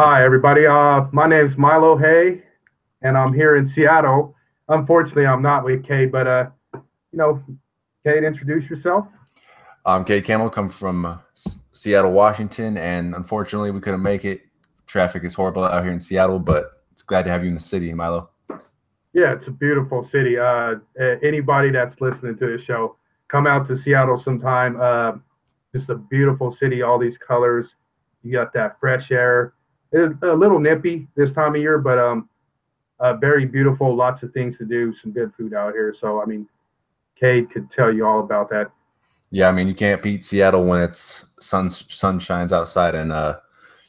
Hi, everybody. My name's Milo Hay, and I'm here in Seattle. Unfortunately, I'm not with Kate, but Kate, introduce yourself. I'm Kate Campbell, come from Seattle, Washington, and unfortunately we couldn't make it. Traffic is horrible out here in Seattle, but it's glad to have you in the city, Milo. Yeah, it's a beautiful city. Anybody that's listening to this show, come out to Seattle sometime. Just a beautiful city, all these colors. You got that fresh air. It's a little nippy this time of year, but very beautiful. Lots of things to do. Some good food out here. So, I mean, Kate could tell you all about that. Yeah, I mean you can't beat Seattle when it's sun shines outside, and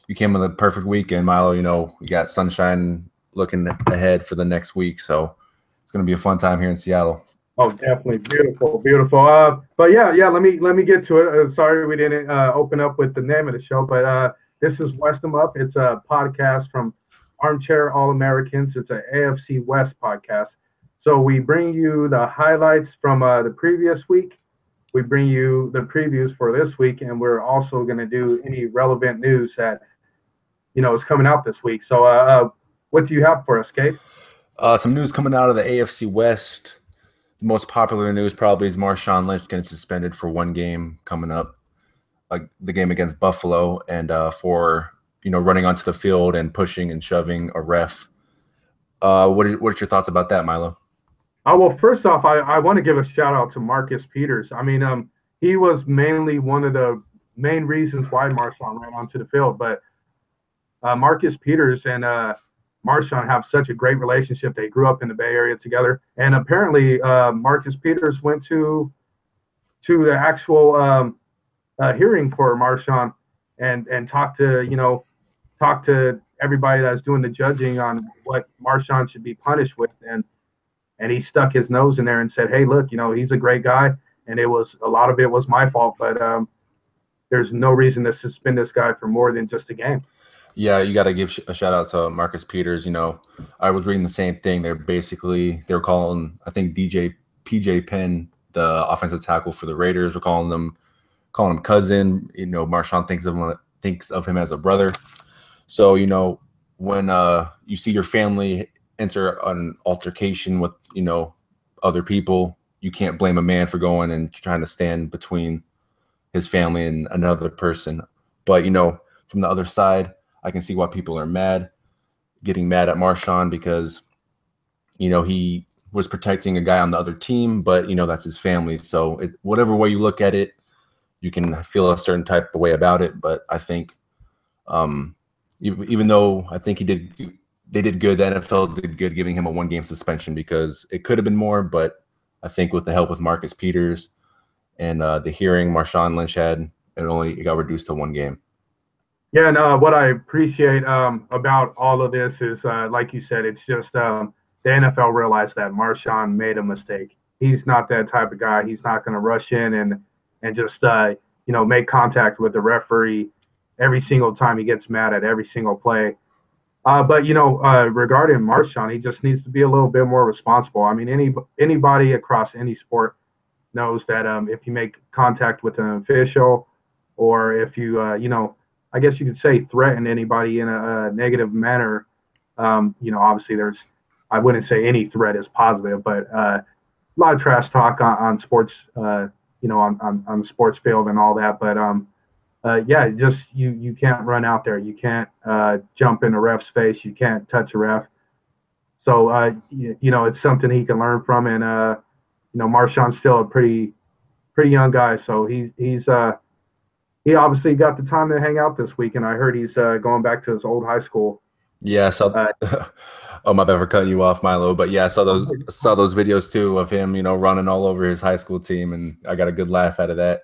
you came on the perfect weekend, Milo. We got sunshine looking ahead for the next week, so it's gonna be a fun time here in Seattle. Oh, definitely beautiful, beautiful. But yeah. Let me get to it. Sorry we didn't open up with the name of the show, but this is West 'em Up. It's a podcast from Armchair All Americans. It's an AFC West podcast. So we bring you the highlights from the previous week. We bring you the previews for this week, and we're also going to do any relevant news that is coming out this week. So, what do you have for us, Kate? Some news coming out of the AFC West. The most popular news probably is Marshawn Lynch getting suspended for one game coming up, like the game against Buffalo, and for running onto the field and pushing and shoving a ref. What are your thoughts about that, Milo? Well, first off, I want to give a shout out to Marcus Peters. I mean, he was mainly one of the main reasons why Marshawn ran onto the field. But Marcus Peters and Marshawn have such a great relationship. They grew up in the Bay Area together, and apparently Marcus Peters went to the actual hearing for Marshawn and talked to everybody that's doing the judging on what Marshawn should be punished with, and he stuck his nose in there and said, "Hey, look, he's a great guy, and a lot of it was my fault, but there's no reason to suspend this guy for more than just a game." Yeah, you got to give a shout out to Marcus Peters. I was reading the same thing. They were calling, I think PJ Penn, the offensive tackle for the Raiders, were calling him cousin. Marshawn thinks of him as a brother. So when you see your family enter an altercation with other people, you can't blame a man for going and trying to stand between his family and another person. But from the other side, I can see why people are getting mad at Marshawn, because he was protecting a guy on the other team, but that's his family. So whatever way you look at it, you can feel a certain type of way about it. But I think even though I think they did good, the NFL did good giving him a 1-game suspension, because it could have been more. But I think with the help with Marcus Peters and the hearing Marshawn Lynch had, it got reduced to 1 game. Yeah, and what I appreciate about all of this is, like you said, it's just the NFL realized that Marshawn made a mistake. He's not that type of guy. He's not going to rush in and just make contact with the referee every single time he gets mad at every single play. But regarding Marshawn, he just needs to be a little bit more responsible. I mean, anybody across any sport knows that if you make contact with an official, or if you I guess you could say threaten anybody in a negative manner. Obviously I wouldn't say any threat is positive, but a lot of trash talk on sports, on the sports field and all that. But yeah, just you can't run out there. You can't jump in a ref's face. You can't touch a ref. So it's something he can learn from. And Marshawn's still a pretty young guy, so he obviously got the time to hang out this week, and I heard he's going back to his old high school. Yeah, so oh, my bad for cutting you off, Milo. But yeah, I saw those videos too of him, running all over his high school team, and I got a good laugh out of that.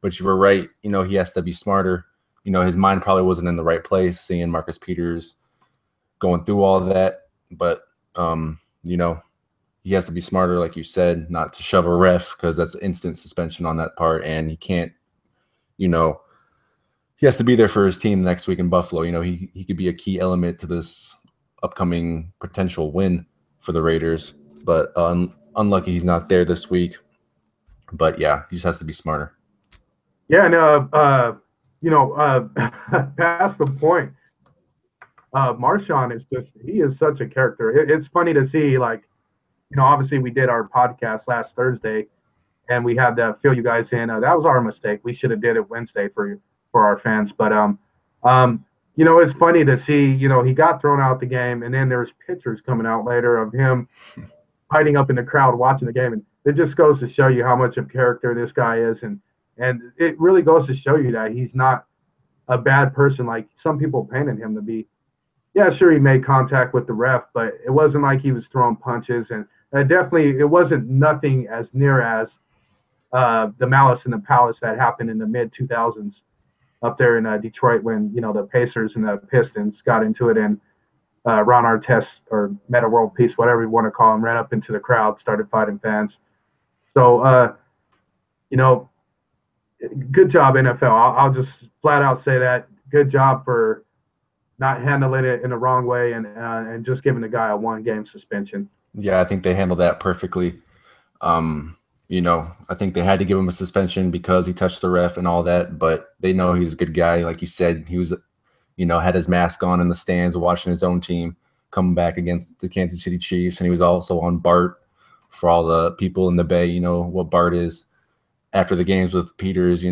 But you were right, he has to be smarter. His mind probably wasn't in the right place, seeing Marcus Peters going through all of that. But he has to be smarter, like you said, not to shove a ref, because that's instant suspension on that part, and he can't. He has to be there for his team next week in Buffalo. He could be a key element to this upcoming potential win for the Raiders. But unlucky he's not there this week. But yeah, he just has to be smarter. Yeah, and past the point, Marshawn is he is such a character. It's funny to see, like, obviously we did our podcast last Thursday and we had to fill you guys in. That was our mistake. We should have did it Wednesday for our fans. But it's funny to see. He got thrown out the game, and then there's pictures coming out later of him hiding up in the crowd watching the game, and it just goes to show you how much of character this guy is, and it really goes to show you that he's not a bad person like some people painted him to be. Yeah, sure, he made contact with the ref, but it wasn't like he was throwing punches, and definitely it wasn't nothing as near as the Malice in the Palace that happened in the mid 2000s up there in Detroit when the Pacers and the Pistons got into it, and Ron Artest or Meta World Peace, whatever you want to call him, ran up into the crowd, started fighting fans. So good job NFL. I'll just flat out say that. Good job for not handling it in the wrong way and just giving the guy a 1-game suspension. Yeah, I think they handled that perfectly. I think they had to give him a suspension because he touched the ref and all that, but they know he's a good guy. Like you said, he was, had his mask on in the stands watching his own team coming back against the Kansas City Chiefs, and he was also on BART for all the people in the Bay, what BART is. After the games with Peters,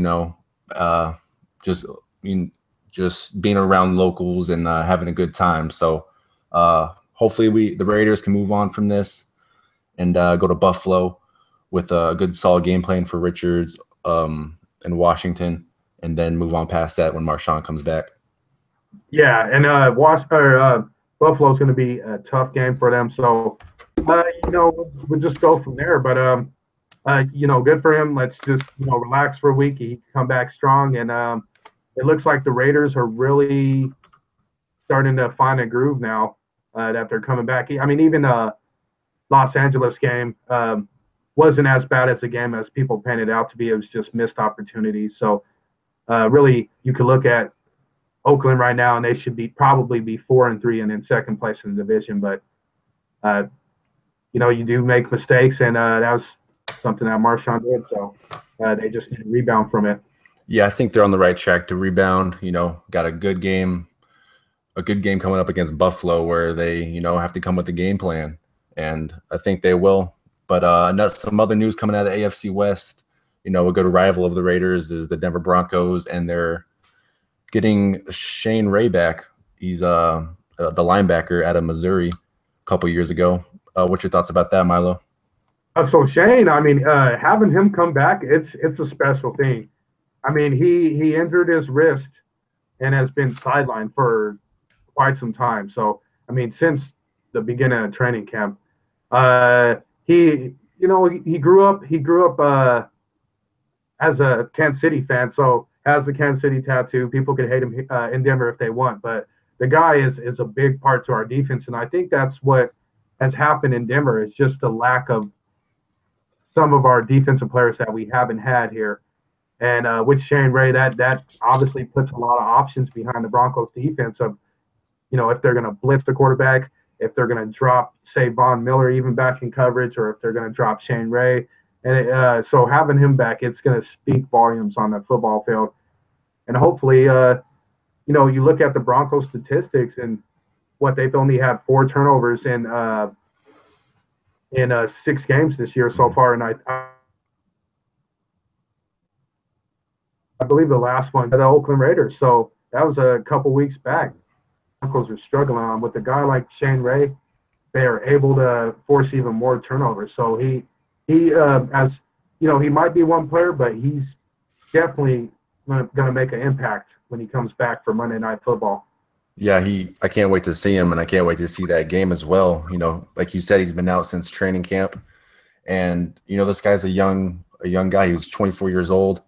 just being around locals and having a good time. So hopefully the Raiders can move on from this and go to Buffalo with a good solid game plan for Richards and Washington, and then move on past that when Marshawn comes back. Yeah, and Buffalo's going to be a tough game for them. So, we'll just go from there. But, good for him. Let's just, relax for a week. He come back strong. And it looks like the Raiders are really starting to find a groove now that they're coming back. I mean, even the Los Angeles game wasn't as bad as a game as people painted out to be. It was just missed opportunities. So, really, you could look at Oakland right now, and they should probably be 4-3 and in second place in the division. But, you do make mistakes, and that was something that Marshawn did. So they just need to rebound from it. Yeah, I think they're on the right track to rebound. Got a good game coming up against Buffalo where they, have to come with the game plan, and I think they will. But some other news coming out of the AFC West. A good rival of the Raiders is the Denver Broncos, and they're getting Shane Ray back. He's the linebacker out of Missouri a couple years ago. What's your thoughts about that, Milo? So Shane, I mean, having him come back, it's a special thing. I mean, he injured his wrist and has been sidelined for quite some time. So, I mean, since the beginning of training camp, he grew up as a Kansas City fan. So has the Kansas City tattoo. People can hate him in Denver if they want, but the guy is a big part to our defense. And I think that's what has happened in Denver is just the lack of some of our defensive players that we haven't had here. And with Shane Ray, that obviously puts a lot of options behind the Broncos defense of, if they're going to blitz the quarterback, if they're going to drop, say, Von Miller even back in coverage, or if they're going to drop Shane Ray. And so having him back, it's going to speak volumes on the football field. And hopefully, you look at the Broncos statistics and what they've only had 4 turnovers in 6 games this year so far. And I believe the last one, the Oakland Raiders. So that was a couple weeks back. Broncos are struggling on with a guy like Shane Ray. They are able to force even more turnovers. So he might be one player, but he's definitely going to make an impact when he comes back for Monday Night Football. Yeah, I can't wait to see him, and I can't wait to see that game as well. Like you said, he's been out since training camp, and this guy's a young guy. He was 24 years old.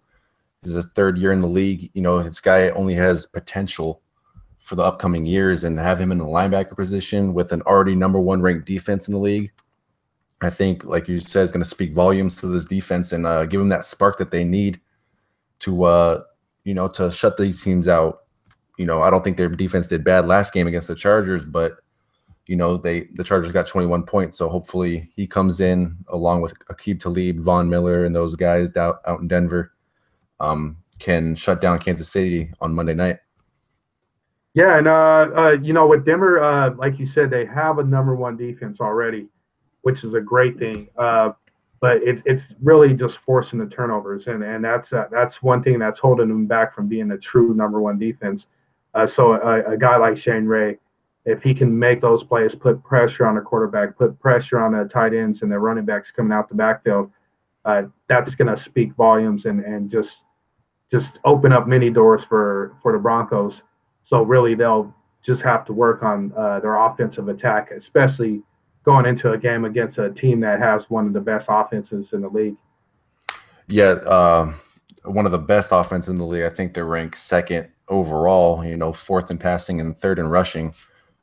This is his 3rd year in the league. This guy only has potential for the upcoming years, and have him in the linebacker position with an already number 1 ranked defense in the league, I think, like you said, is going to speak volumes to this defense and give them that spark that they need to to shut these teams out. I don't think their defense did bad last game against the Chargers, but the Chargers got 21 points. So hopefully he comes in along with Aqib Talib, Von Miller, and those guys out in Denver can shut down Kansas City on Monday night. Yeah, and with Denver, like you said, they have a number one defense already, which is a great thing. But it's really just forcing the turnovers, and that's one thing that's holding them back from being a true number one defense. So a guy like Shane Ray, if he can make those plays, put pressure on the quarterback, put pressure on the tight ends and the running backs coming out the backfield, that's going to speak volumes and just open up many doors for the Broncos. So really, they'll just have to work on their offensive attack, especially going into a game against a team that has one of the best offenses in the league. Yeah, one of the best offense in the league. I think they're ranked second overall. Fourth in passing and third in rushing.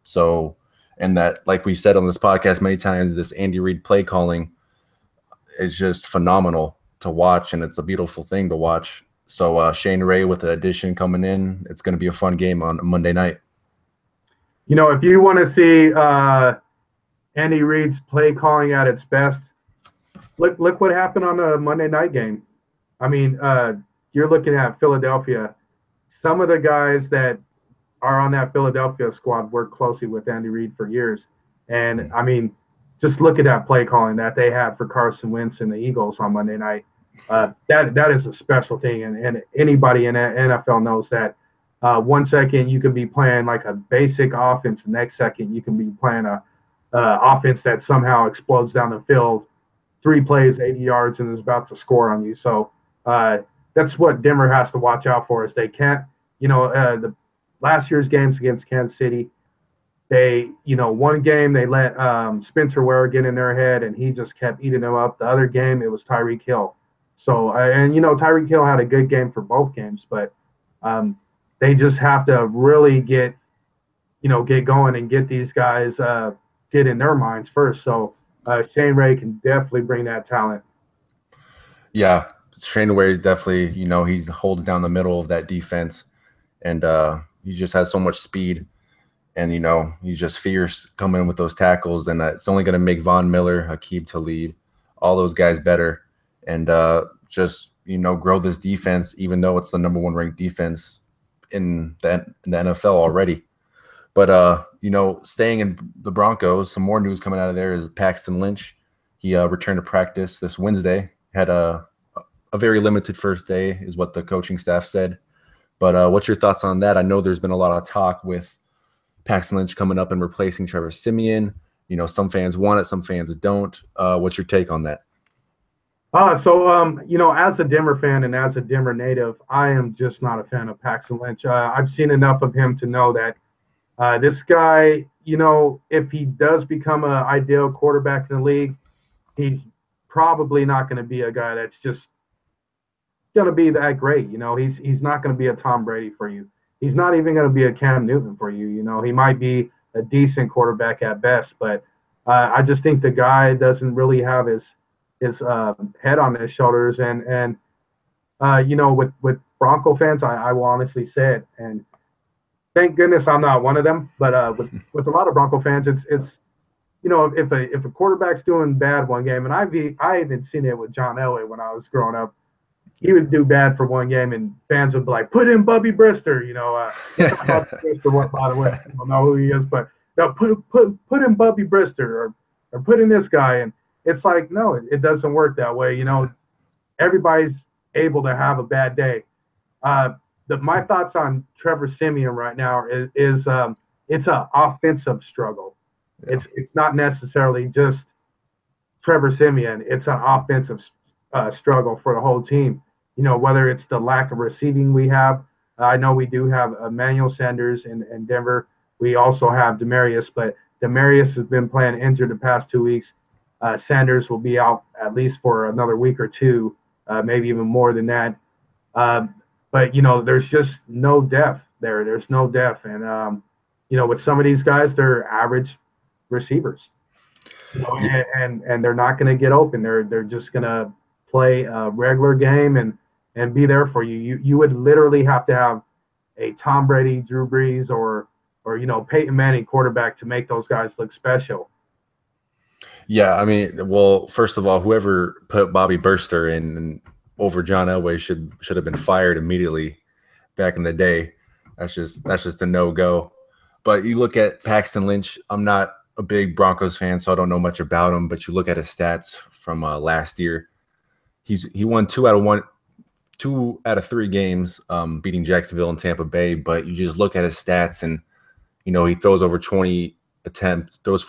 So, and that, like we said on this podcast many times, this Andy Reid play calling is just phenomenal to watch, and it's a beautiful thing to watch. So Shane Ray with the addition coming in, it's going to be a fun game on Monday night. If you want to see Andy Reid's play calling at its best, look what happened on the Monday night game. I mean, you're looking at Philadelphia. Some of the guys that are on that Philadelphia squad worked closely with Andy Reid for years. And, I mean, just look at that play calling that they had for Carson Wentz and the Eagles on Monday night. That is a special thing, and anybody in the NFL knows that. 1 second you can be playing like a basic offense, the next second you can be playing a offense that somehow explodes down the field, 3 plays, 80 yards, and is about to score on you. So that's what Denver has to watch out for. Is they can't, the last year's games against Kansas City, they, one game they let Spencer Ware get in their head, and he just kept eating them up. The other game, it was Tyreek Hill. So, Tyreek Hill had a good game for both games, but they just have to really get going and get these guys get in their minds first. So Shane Ray can definitely bring that talent. Yeah, Shane Ray definitely, he holds down the middle of that defense, and he just has so much speed. And, he's just fierce coming in with those tackles. And it's only going to make Von Miller, Aqib Talib, all those guys better. And just, grow this defense, even though it's the number one ranked defense in the NFL already. But, staying in the Broncos, some more news coming out of there is Paxton Lynch. He returned to practice this Wednesday, had a very limited first day is what the coaching staff said. But what's your thoughts on that? I know there's been a lot of talk with Paxton Lynch coming up and replacing Trevor Siemian. Some fans want it, some fans don't. What's your take on that? As a Denver fan and as a Denver native, I am just not a fan of Paxton Lynch. I've seen enough of him to know that this guy, if he does become an ideal quarterback in the league, he's probably not going to be a guy that's just going to be that great. He's not going to be a Tom Brady for you. He's not even going to be a Cam Newton for you. He might be a decent quarterback at best, but I just think the guy doesn't really have his head on his shoulders. And with Bronco fans, I will honestly say it, and thank goodness I'm not one of them. But with a lot of Bronco fans, it's if a quarterback's doing bad one game, and I even seen it with John Elway when I was growing up. He would do bad for one game, and fans would be like, "Put in Bubby Brister." Brister, by the way, I don't know who he is, but no, put in Bubby Brister or put in this guy, and it's like, no, it doesn't work that way. Everybody's able to have a bad day. My thoughts on Trevor Siemian right now is it's an offensive struggle. Yeah. It's not necessarily just Trevor Siemian. It's an offensive struggle for the whole team. Whether it's the lack of receiving we have. I know we do have Emmanuel Sanders in Denver. We also have Demarius, but Demarius has been playing injured the past 2 weeks. Sanders will be out at least for another week or two, maybe even more than that. But there's just no depth there. There's no depth. And, with some of these guys, they're average receivers. And they're not going to get open. They're just going to play a regular game and be there for you. You would literally have to have a Tom Brady, Drew Brees, or Peyton Manning quarterback to make those guys look special. Yeah, I mean, well, first of all, whoever put Bobby Burster in over John Elway should have been fired immediately back in the day. That's just a no-go. But you look at Paxton Lynch. I'm not a big Broncos fan, so I don't know much about him. But you look at his stats from last year. He won 2 out of 3 games, beating Jacksonville and Tampa Bay. But you just look at his stats, and he throws for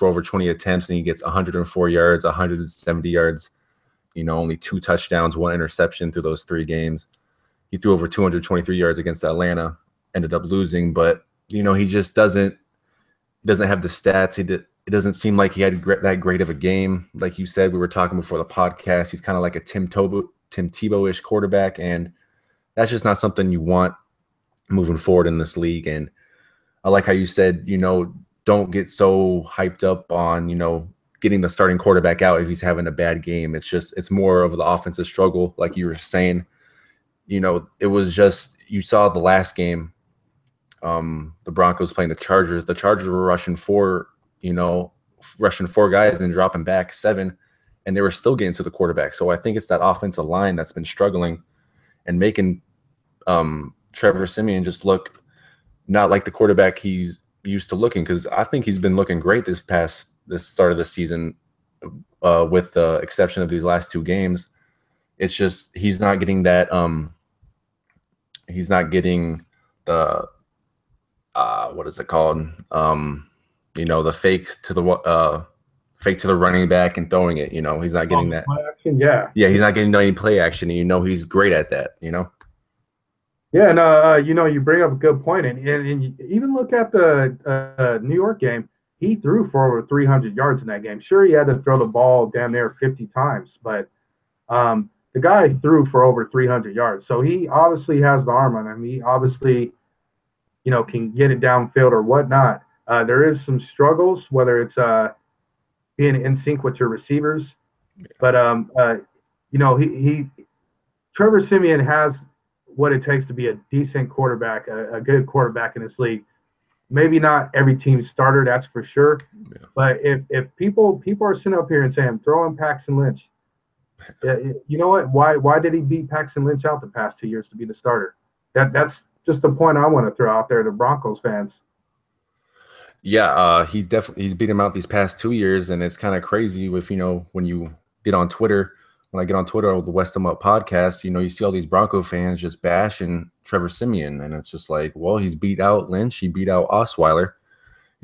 over 20 attempts, and he gets 104 yards, 170 yards. Only 2 touchdowns, 1 interception through those 3 games. He threw over 223 yards against Atlanta, ended up losing, but he just doesn't have the stats. It doesn't seem like he had that great of a game. Like you said, we were talking before the podcast. He's kind of like a Tim Tebow-ish quarterback, and that's just not something you want moving forward in this league. And I like how you said, don't get so hyped up on, getting the starting quarterback out if he's having a bad game. It's more of the offensive struggle, like you were saying. It was just, you saw the last game, the Broncos playing the Chargers. The Chargers were rushing 4 guys and dropping back 7, and they were still getting to the quarterback. So I think it's that offensive line that's been struggling and making Trevor Siemian just look not like the quarterback he's used to looking, because I think he's been looking great this start of the season, with the exception of these last 2 games. It's just he's not getting that. He's not getting the what is it called? The fakes to the running back and throwing it. He's not getting that play action. Yeah, he's not getting any play action. And he's great at that. Yeah, and you bring up a good point, and you even look at the New York game. He threw for over 300 yards in that game. Sure, he had to throw the ball damn near 50 times, but the guy threw for over 300 yards. So he obviously has the arm on him. He obviously, can get it downfield or whatnot. There is some struggles, whether it's being in sync with your receivers. But, Trevor Siemian has what it takes to be a decent quarterback, a good quarterback in this league. Maybe not every team starter, that's for sure. Yeah. But if people are sitting up here and saying, throw in Paxton Lynch, you know what? Why did he beat Paxton Lynch out the past 2 years to be the starter? That's just the point I want to throw out there to Broncos fans. Yeah, he's beat him out these past 2 years, and it's kind of crazy with when you get on Twitter. When I get on Twitter with the West Them Up podcast, you see all these Bronco fans just bashing Trevor Siemian, and it's just like, well, he's beat out Lynch, he beat out Osweiler.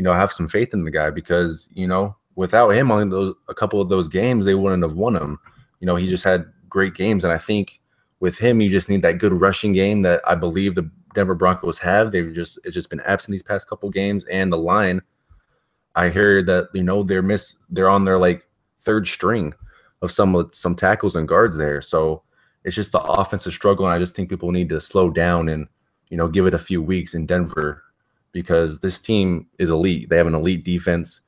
Have some faith in the guy, because without him on a couple of those games, they wouldn't have won them. He just had great games, and I think with him, you just need that good rushing game that I believe the Denver Broncos have. It's just been absent these past couple games, and the line. I heard that they're on their like 3rd string of some tackles and guards there. So it's just the offensive struggle, and I just think people need to slow down and give it a few weeks in Denver, because this team is elite. They have an elite defense.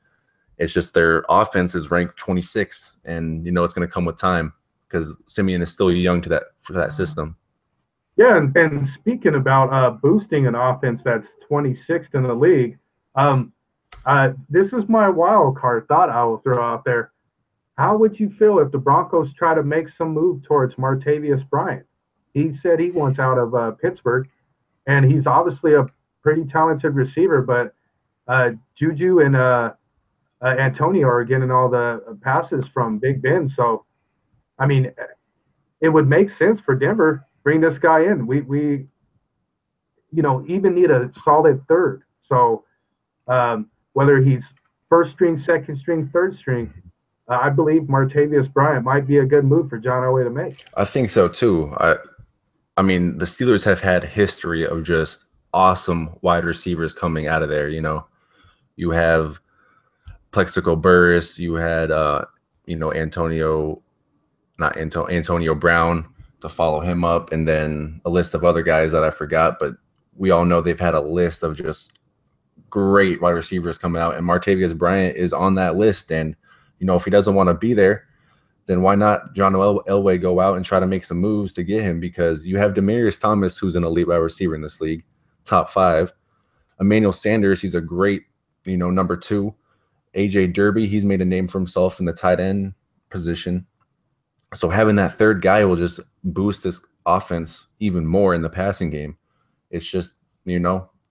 It's just their offense is ranked 26th, and it's going to come with time, because Siemian is still young for that system. Yeah, and speaking about boosting an offense that's 26th in the league, this is my wild card thought I will throw out there. How would you feel if the Broncos try to make some move towards Martavis Bryant? He said he wants out of Pittsburgh, and he's obviously a pretty talented receiver, but Juju and Antonio are getting all the passes from Big Ben. So, I mean, it would make sense for Denver. Bring this guy in. We even need a solid third. So whether he's 1st string, 2nd string, 3rd string, I believe Martavis Bryant might be a good move for John Elway to make. I think so too. I mean, the Steelers have had history of just awesome wide receivers coming out of there. You have Plexico Burris, you had Antonio Brown to follow him up, and then a list of other guys that I forgot, but we all know they've had a list of just great wide receivers coming out, and Martavis Bryant is on that list. And if he doesn't want to be there, then why not John Elway go out and try to make some moves to get him? Because you have Demaryius Thomas, who's an elite wide receiver in this league, top 5. Emmanuel Sanders, he's a great number 2. AJ Derby, he's made a name for himself in the tight end position. So having that 3rd guy will just boost this offense even more in the passing game. It's just, they're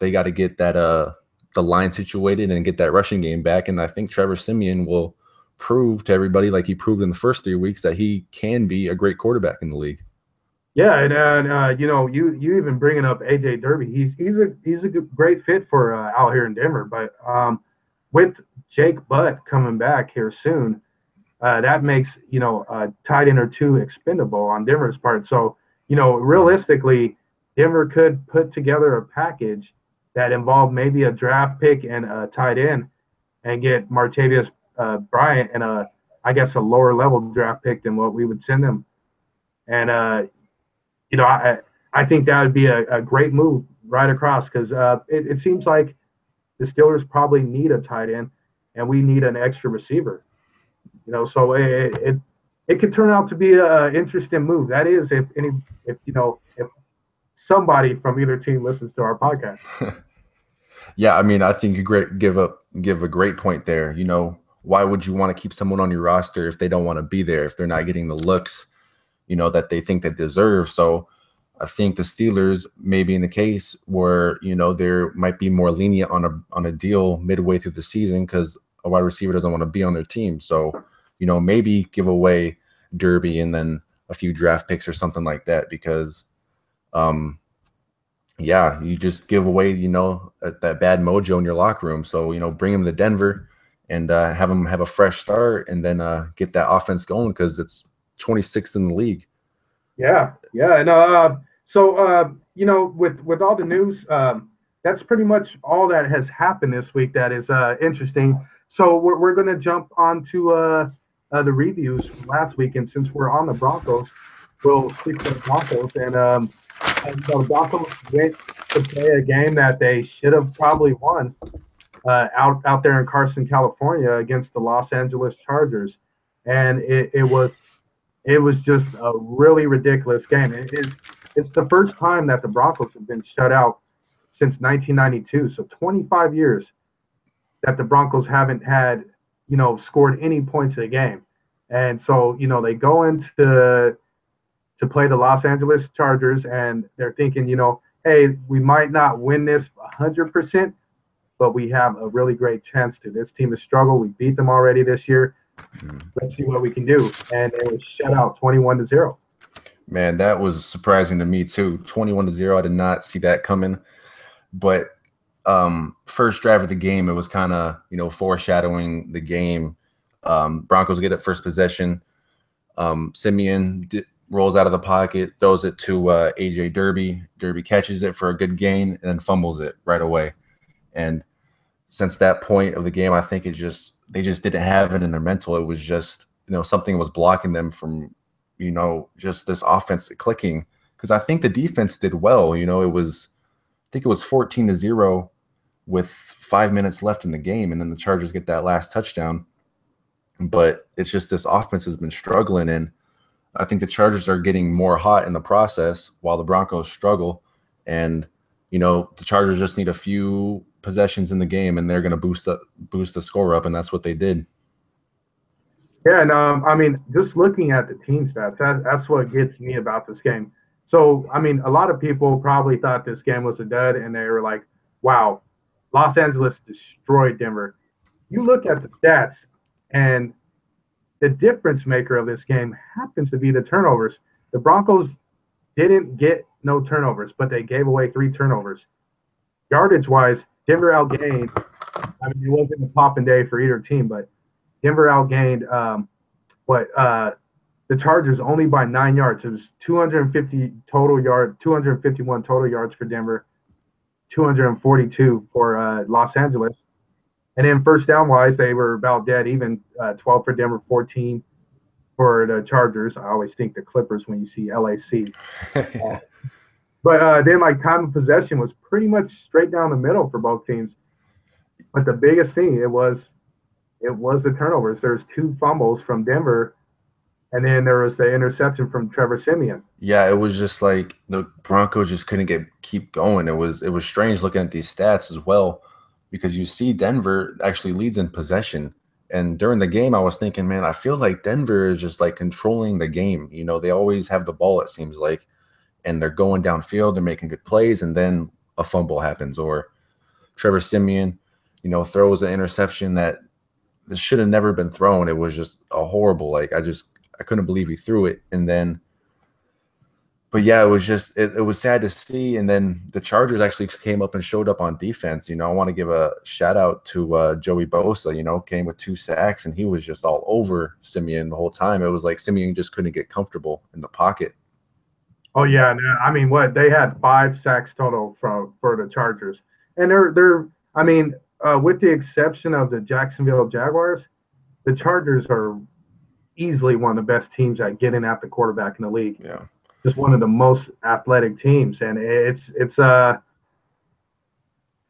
they got to get that the line situated and get that rushing game back. And I think Trevor Siemian will prove to everybody, like he proved in the first 3 weeks, that he can be a great quarterback in the league. Yeah, and you know, you even bringing up AJ Derby, he's a great fit for out here in Denver. But with Jake Butt coming back here soon, that makes, you know, a tight end or two expendable on Denver's part. So, you know, realistically, Denver could put together a package that involved maybe a draft pick and a tight end, and get Martavius Bryant and I guess a lower level draft pick than what we would send them. And you know, I think that would be a great move right across, because it seems like the Steelers probably need a tight end, and we need an extra receiver. You know, so it could turn out to be an interesting move. That is, if you know, if somebody from either team listens to our podcast. Yeah, I mean, I think you give a great point there. You know, why would you want to keep someone on your roster if they don't want to be there, if they're not getting the looks, you know, that they think they deserve? So I think the Steelers may be in the case where, you know, there might be more lenient on a deal midway through the season because a wide receiver doesn't want to be on their team. So, you know, maybe give away Derby and then a few draft picks or something like that, because yeah, you just give away, you know, that bad mojo in your locker room. So, you know, bring him to Denver and have him have a fresh start, and then get that offense going, because it's 26th in the league. Yeah, and so you know, with all the news, that's pretty much all that has happened this week that is interesting. So we're going to jump on to the reviews from last week, and since we're on the Broncos, we'll stick to the Broncos. And so the Broncos went to play a game that they should have probably won out there in Carson, California, against the Los Angeles Chargers, and it was just a really ridiculous game. It's the first time that the Broncos have been shut out since 1992, so 25 years that the Broncos haven't had, you know, scored any points in a game. And so, you know, they go into to play the Los Angeles Chargers, and they're thinking, you know, hey, we might not win this 100%, but we have a really great chance to. This team has struggled. We beat them already this year. Let's see what we can do. And it was shut out 21-0. Man, that was surprising to me too. 21-0. I did not see that coming. But first drive of the game, it was kind of, you know, foreshadowing the game. Broncos get it first possession. Siemian rolls out of the pocket, throws it to AJ Derby. Derby catches it for a good gain and then fumbles it right away. And since that point of the game, I think they just didn't have it in their mental. It was just, you know, something was blocking them from, you know, just this offense clicking. Because I think the defense did well. You know, I think it was 14-0 with 5 minutes left in the game, and then the Chargers get that last touchdown. But it's just this offense has been struggling, and I think the Chargers are getting more hot in the process while the Broncos struggle. And, you know, the Chargers just need a few possessions in the game, and they're going to boost the score up, and that's what they did. Yeah, and I mean, just looking at the team stats, that's what gets me about this game. So, I mean, a lot of people probably thought this game was a dud, and they were like, wow, Los Angeles destroyed Denver. You look at the stats, and the difference maker of this game happens to be the turnovers. The Broncos didn't get no turnovers, but they gave away 3 turnovers. Yardage-wise, Denver outgained. I mean, it wasn't a popping day for either team, but Denver outgained the Chargers only by 9 yards. It was 251 total yards for Denver, 242 for Los Angeles. And then first down wise, they were about dead even, 12 for Denver, 14 for the Chargers. I always think the Clippers when you see LAC. But then like time of possession was pretty much straight down the middle for both teams. But the biggest thing, it was the turnovers. There's 2 fumbles from Denver, and then there was the interception from Trevor Siemian. Yeah, it was just like the Broncos just couldn't keep going. It was strange looking at these stats as well, because you see Denver actually leads in possession. And during the game, I was thinking, man, I feel like Denver is just like controlling the game. You know, they always have the ball, it seems like, and they're going downfield, they're making good plays, and then a fumble happens, or, Trevor Siemian, throws an interception that should have never been thrown. It was just a horrible, like, I couldn't believe he threw it. And then, but yeah, it was just, it was sad to see. And then the Chargers actually came up and showed up on defense. I want to give a shout out to Joey Bosa, came with 2 sacks, and he was just all over Siemian the whole time. It was like Siemian just couldn't get comfortable in the pocket. Oh yeah, I mean, they had 5 sacks total for the Chargers, and they're with the exception of the Jacksonville Jaguars, the Chargers are easily one of the best teams at getting at the quarterback in the league. Yeah, just one of the most athletic teams, and it's sad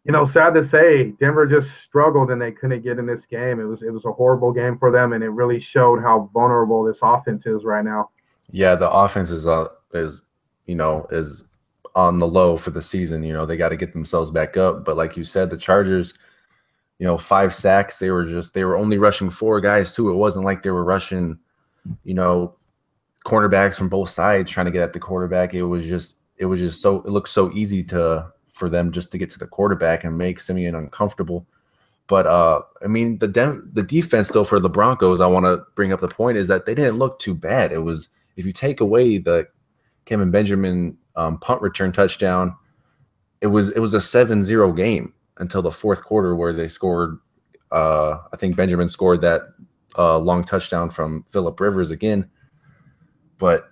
to say Denver just struggled and they couldn't get in this game. It was a horrible game for them, and it really showed how vulnerable this offense is right now. Yeah, the offense is on the low for the season. They got to get themselves back up. But like you said, the Chargers, 5 sacks. They were only rushing 4 guys too. It wasn't like they were rushing, cornerbacks from both sides trying to get at the quarterback. It looked so easy for them just to get to the quarterback and make Siemian uncomfortable. But the defense though for the Broncos, I want to bring up the point is that they didn't look too bad. It was, if you take away the Kevin Benjamin punt return touchdown, it was a 7-0 game until the 4th quarter where they scored. I think Benjamin scored that long touchdown from Phillip Rivers again. But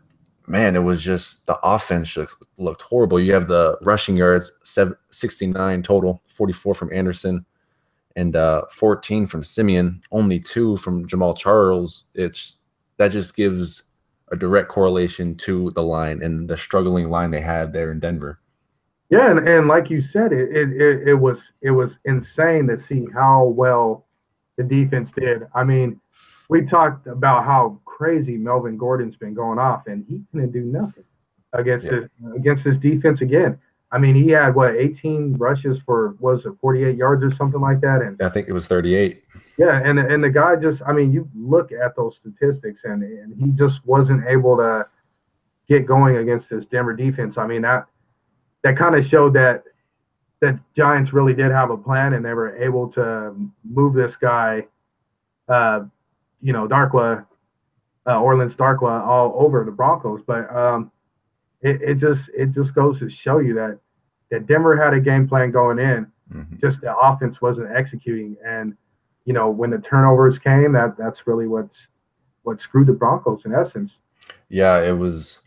man, it was just the offense just looked horrible. You have the rushing yards, 69 total, 44 from Anderson, and 14 from Siemian, only 2 from Jamal Charles. That just gives a direct correlation to the line and the struggling line they had there in Denver. Yeah, and like you said, it was insane to see how well the defense did. I mean, we talked about how crazy Melvin Gordon's been going off, and he couldn't do nothing against this defense again. I mean, he had 18 rushes for 48 yards or something like that, and I think it was 38. Yeah, and the guy just, I mean, you look at those statistics, and he just wasn't able to get going against this Denver defense. I mean, that kind of showed that Giants really did have a plan, and they were able to move this guy, Darkwa, Orleans Darkwa, all over the Broncos. But it just goes to show you that Denver had a game plan going in, just the offense wasn't executing. And when the turnovers came, that's really what screwed the Broncos in essence. Yeah, it was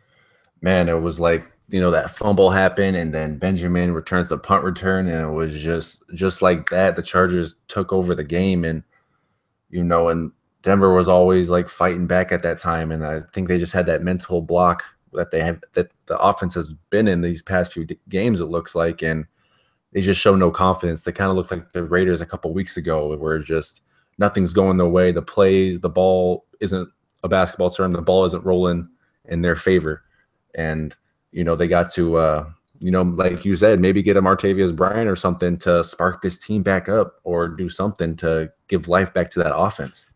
like, that fumble happened, and then Benjamin returns the punt return, and it was just like that. The Chargers took over the game, and and Denver was always like fighting back at that time, and I think they just had that mental block that the offense has been in these past few games, it looks like, and they just show no confidence. They kind of look like the Raiders a couple weeks ago, where just nothing's going their way. The ball isn't a basketball term. The ball isn't rolling in their favor, and they got to, like you said, maybe get a Martavius Bryant or something to spark this team back up, or do something to give life back to that offense.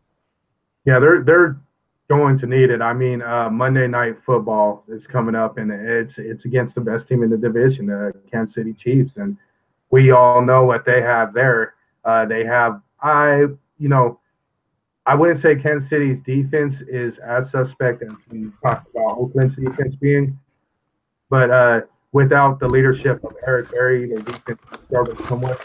Yeah, they're going to need it. I mean, Monday Night Football is coming up, and it's against the best team in the division, the Kansas City Chiefs, and we all know what they have there. They have, I wouldn't say Kansas City's defense is as suspect as we talked about Oakland's defense being. But without the leadership of Eric Berry, their defense struggled somewhat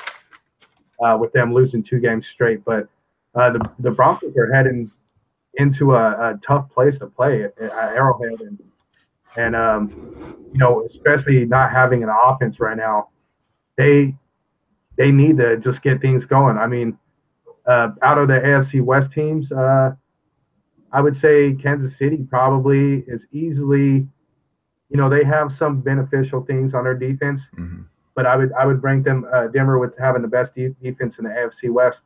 with them losing 2 games straight. But the Broncos are heading into a tough place to play at Arrowhead, and especially not having an offense right now, they need to just get things going. I mean, out of the AFC West teams, I would say Kansas City probably is easily. They have some beneficial things on their defense, but I would rank them Denver with having the best defense in the AFC West.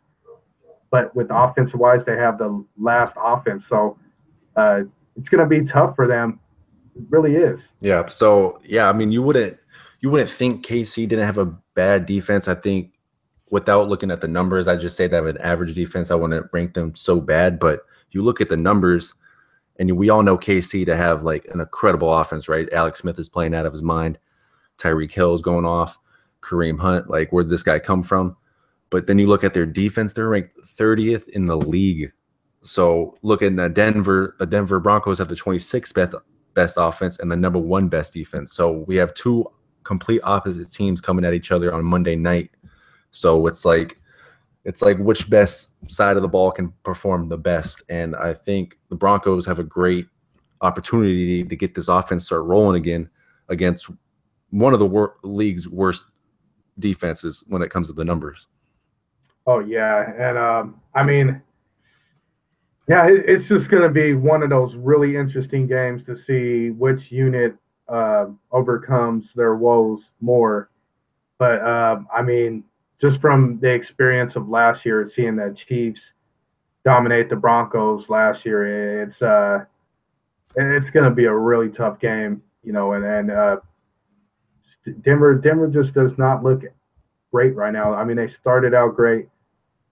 But with offensive wise, they have the last offense, so it's going to be tough for them. It really is. Yeah. So I mean, you wouldn't think KC didn't have a bad defense. I think without looking at the numbers, I just say they have an average defense. I wouldn't rank them so bad, but you look at the numbers. And we all know KC to have like an incredible offense, right? Alex Smith is playing out of his mind. Tyreek Hill is going off. Kareem Hunt, like where did this guy come from? But then you look at their defense, they're ranked 30th in the league. So looking at Denver, the Denver Broncos have the 26th best offense and the number 1 best defense. So we have 2 complete opposite teams coming at each other on Monday night. So it's like which best side of the ball can perform the best. And I think the Broncos have a great opportunity to get this offense start rolling again against one of the league's worst defenses when it comes to the numbers. Oh yeah, and I mean, yeah, it's just going to be one of those really interesting games to see which unit overcomes their woes more. But I mean, just from the experience of last year, seeing the Chiefs dominate the Broncos last year, it's going to be a really tough game, you know. And Denver just does not look great right now. I mean, they started out great.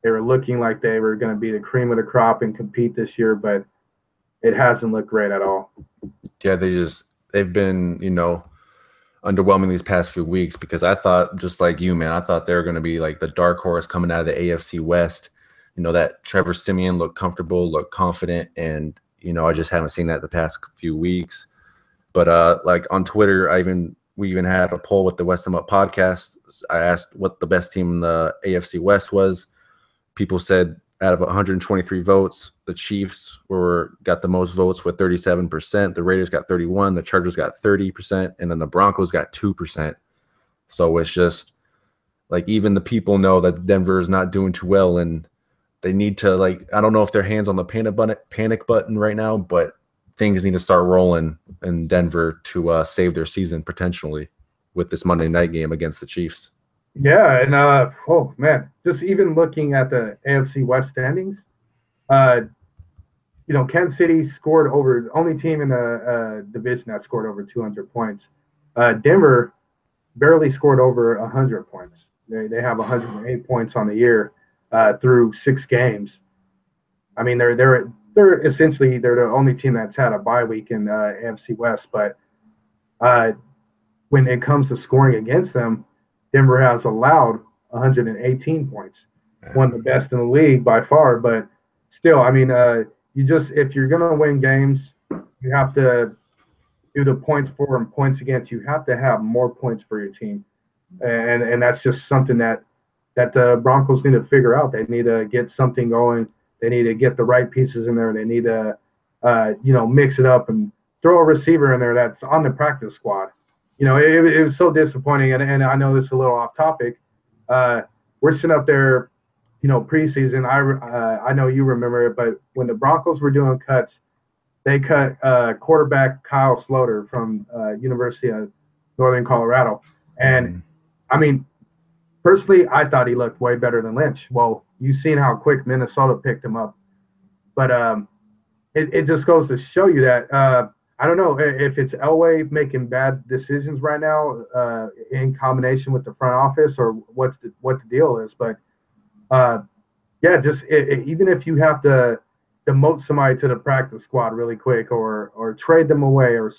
They were looking like they were going to be the cream of the crop and compete this year, but it hasn't looked great at all. Yeah, they've been, you know, underwhelming these past few weeks, because I thought, just like you, man, I thought they were going to be like the dark horse coming out of the AFC West. You know, that Trevor Siemian looked comfortable, looked confident, and, you know, I just haven't seen that the past few weeks. But like on Twitter, we even had a poll with the West Ham Up podcast. I asked what the best team in the AFC West was. People said out of 123 votes, the Chiefs got the most votes with 37%. The Raiders got 31%. The Chargers got 30%. And then the Broncos got 2%. So it's just like, even the people know that Denver is not doing too well, and they need to, like, I don't know if their hands on the panic button right now, but things need to start rolling in Denver to save their season potentially with this Monday night game against the Chiefs. Yeah, and oh man, just even looking at the AFC West standings, you know, Kansas City scored over, the only team in the division that scored over 200 points. Denver barely scored over 100 points. They have 108 points on the year through 6 games. I mean, they're essentially the only team that's had a bye week in AFC West. But when it comes to scoring against them, Denver has allowed 118 points, one of the best in the league by far. But still, I mean, if you're going to win games, you have to do the points for and points against. You have to have more points for your team, and that's just something that the Broncos need to figure out. They need to get something going. They need to get the right pieces in there. They need to, you know, mix it up and throw a receiver in there that's on the practice squad. You know, it was so disappointing, and I know this is a little off topic. We're sitting up there, you know, preseason. I know you remember it, but when the Broncos were doing cuts, they cut quarterback Kyle Sloter from University of Northern Colorado. And, I mean, personally, I thought he looked way better than Lynch. Well, you've seen how quick Minnesota picked him up. But it just goes to show you that I don't know if it's Elway making bad decisions right now in combination with the front office, or what the deal is. But yeah, just even if you have to demote somebody to the practice squad really quick, or trade them away, or, you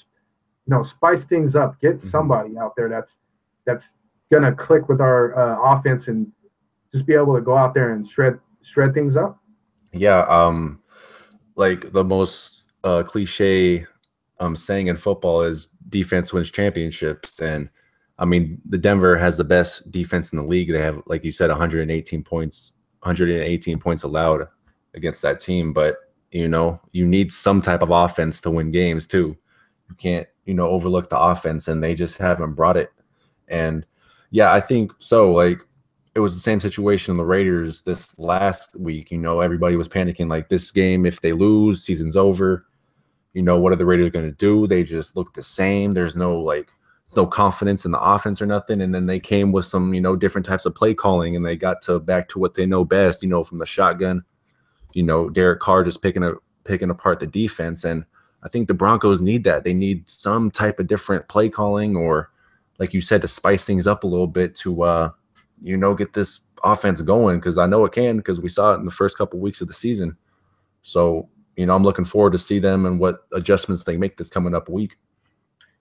know, spice things up, get somebody out there that's gonna click with our offense and just be able to go out there and shred things up. Yeah, like the most cliche saying in football is defense wins championships. And I mean, the Denver has the best defense in the league. They have, like you said, 118 points allowed against that team. But, you know, you need some type of offense to win games too. You can't, you know, overlook the offense, and they just haven't brought it. And yeah, I think so. Like, it was the same situation in the Raiders this last week. You know, everybody was panicking, like, this game, if they lose, season's over. You know, what are the Raiders going to do? They just look the same. There's no confidence in the offense or nothing. And then they came with some, you know, different types of play calling, and they got back to what they know best, you know, from the shotgun, you know, Derek Carr just picking apart the defense. And I think the Broncos need that. They need some type of different play calling, or, like you said, to spice things up a little bit to, you know, get this offense going, because I know it can, because we saw it in the first couple of weeks of the season. So, you know, I'm looking forward to see them and what adjustments they make this coming up week.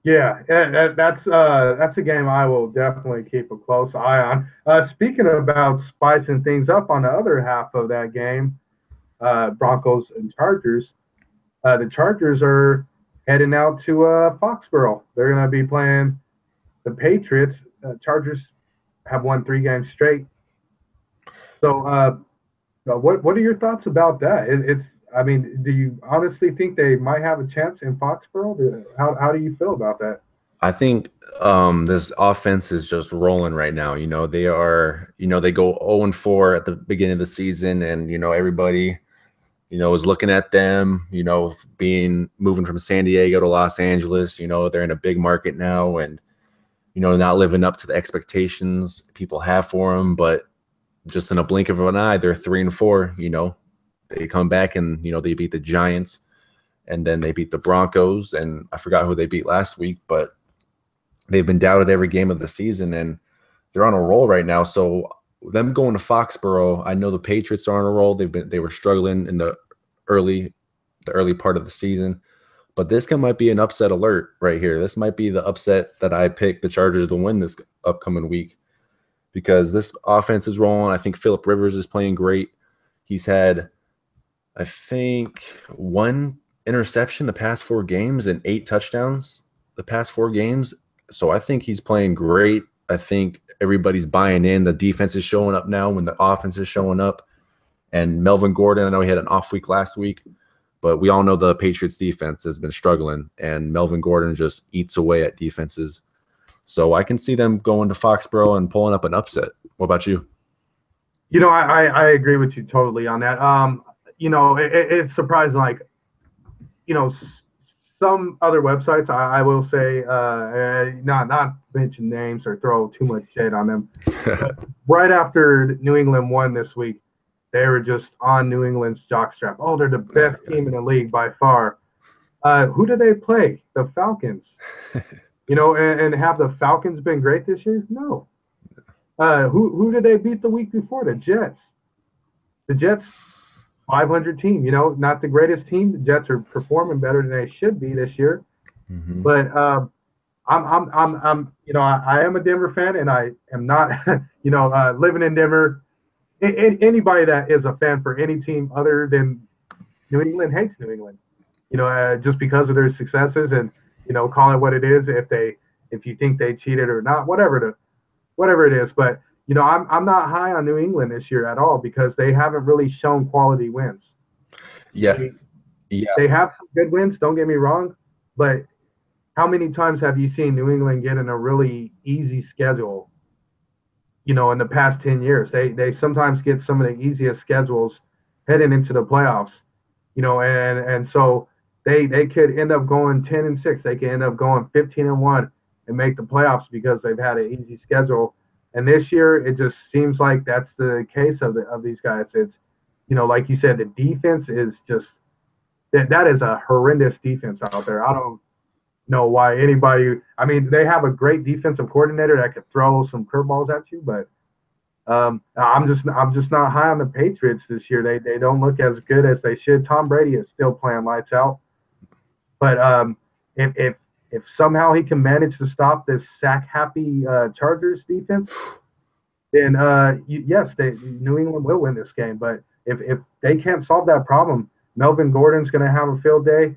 Yeah, that's a game I will definitely keep a close eye on. Speaking about spicing things up on the other half of that game, Broncos and Chargers. The Chargers are heading out to Foxborough. They're going to be playing the Patriots. Chargers have won 3 games straight. So, what are your thoughts about that? It's I mean, do you honestly think they might have a chance in Foxborough? How do you feel about that? I think this offense is just rolling right now. They are, they go 0-4 at the beginning of the season, and everybody, is looking at them, being moving from San Diego to Los Angeles. They're in a big market now, and not living up to the expectations people have for them. But just in a blink of an eye, they're 3-4. They come back and they beat the Giants, and then they beat the Broncos, and I forgot who they beat last week, but they've been doubted every game of the season, and they're on a roll right now. So them going to Foxborough, I know the Patriots are on a roll. They were struggling in the early part of the season, but this might be an upset alert right here. This might be the upset that I picked the Chargers to win this upcoming week, because this offense is rolling. I think Phillip Rivers is playing great. He's had, I think, 1 interception the past 4 games and 8 touchdowns the past 4 games. So I think he's playing great. I think everybody's buying in. The defense is showing up now when the offense is showing up. And Melvin Gordon, I know he had an off week last week, but we all know the Patriots defense has been struggling, and Melvin Gordon just eats away at defenses. So I can see them going to Foxborough and pulling up an upset. What about you? I agree with you totally on that. It's surprising, like, some other websites, I will say, not mention names or throw too much shade on them. Right after New England won this week, they were just on New England's jockstrap. Oh, they're the best team in the league by far. Who do they play? The Falcons. And have the Falcons been great this year? No. Who did they beat the week before? The Jets. The Jets, 500 team. Not the greatest team. The Jets are performing better than they should be this year. Mm-hmm. But I am a Denver fan, and I am not, living in Denver. Anybody that is a fan for any team other than New England hates New England. Just because of their successes, and call it what it is. If you think they cheated or not, whatever it is. But I'm not high on New England this year at all, because they haven't really shown quality wins. Yeah. They have some good wins, don't get me wrong, but how many times have you seen New England get in a really easy schedule? In the past 10 years, they sometimes get some of the easiest schedules heading into the playoffs. And so they could end up going 10-6. They could end up going 15-1 and make the playoffs because they've had an easy schedule. And this year, it just seems like that's the case of these guys. It's, like you said, the defense is just that is a horrendous defense out there. I don't know why anybody. I mean, they have a great defensive coordinator that could throw some curveballs at you, but I'm just not high on the Patriots this year. They don't look as good as they should. Tom Brady is still playing lights out, but if somehow he can manage to stop this sack-happy Chargers defense, then yes, New England will win this game. But if they can't solve that problem, Melvin Gordon's going to have a field day.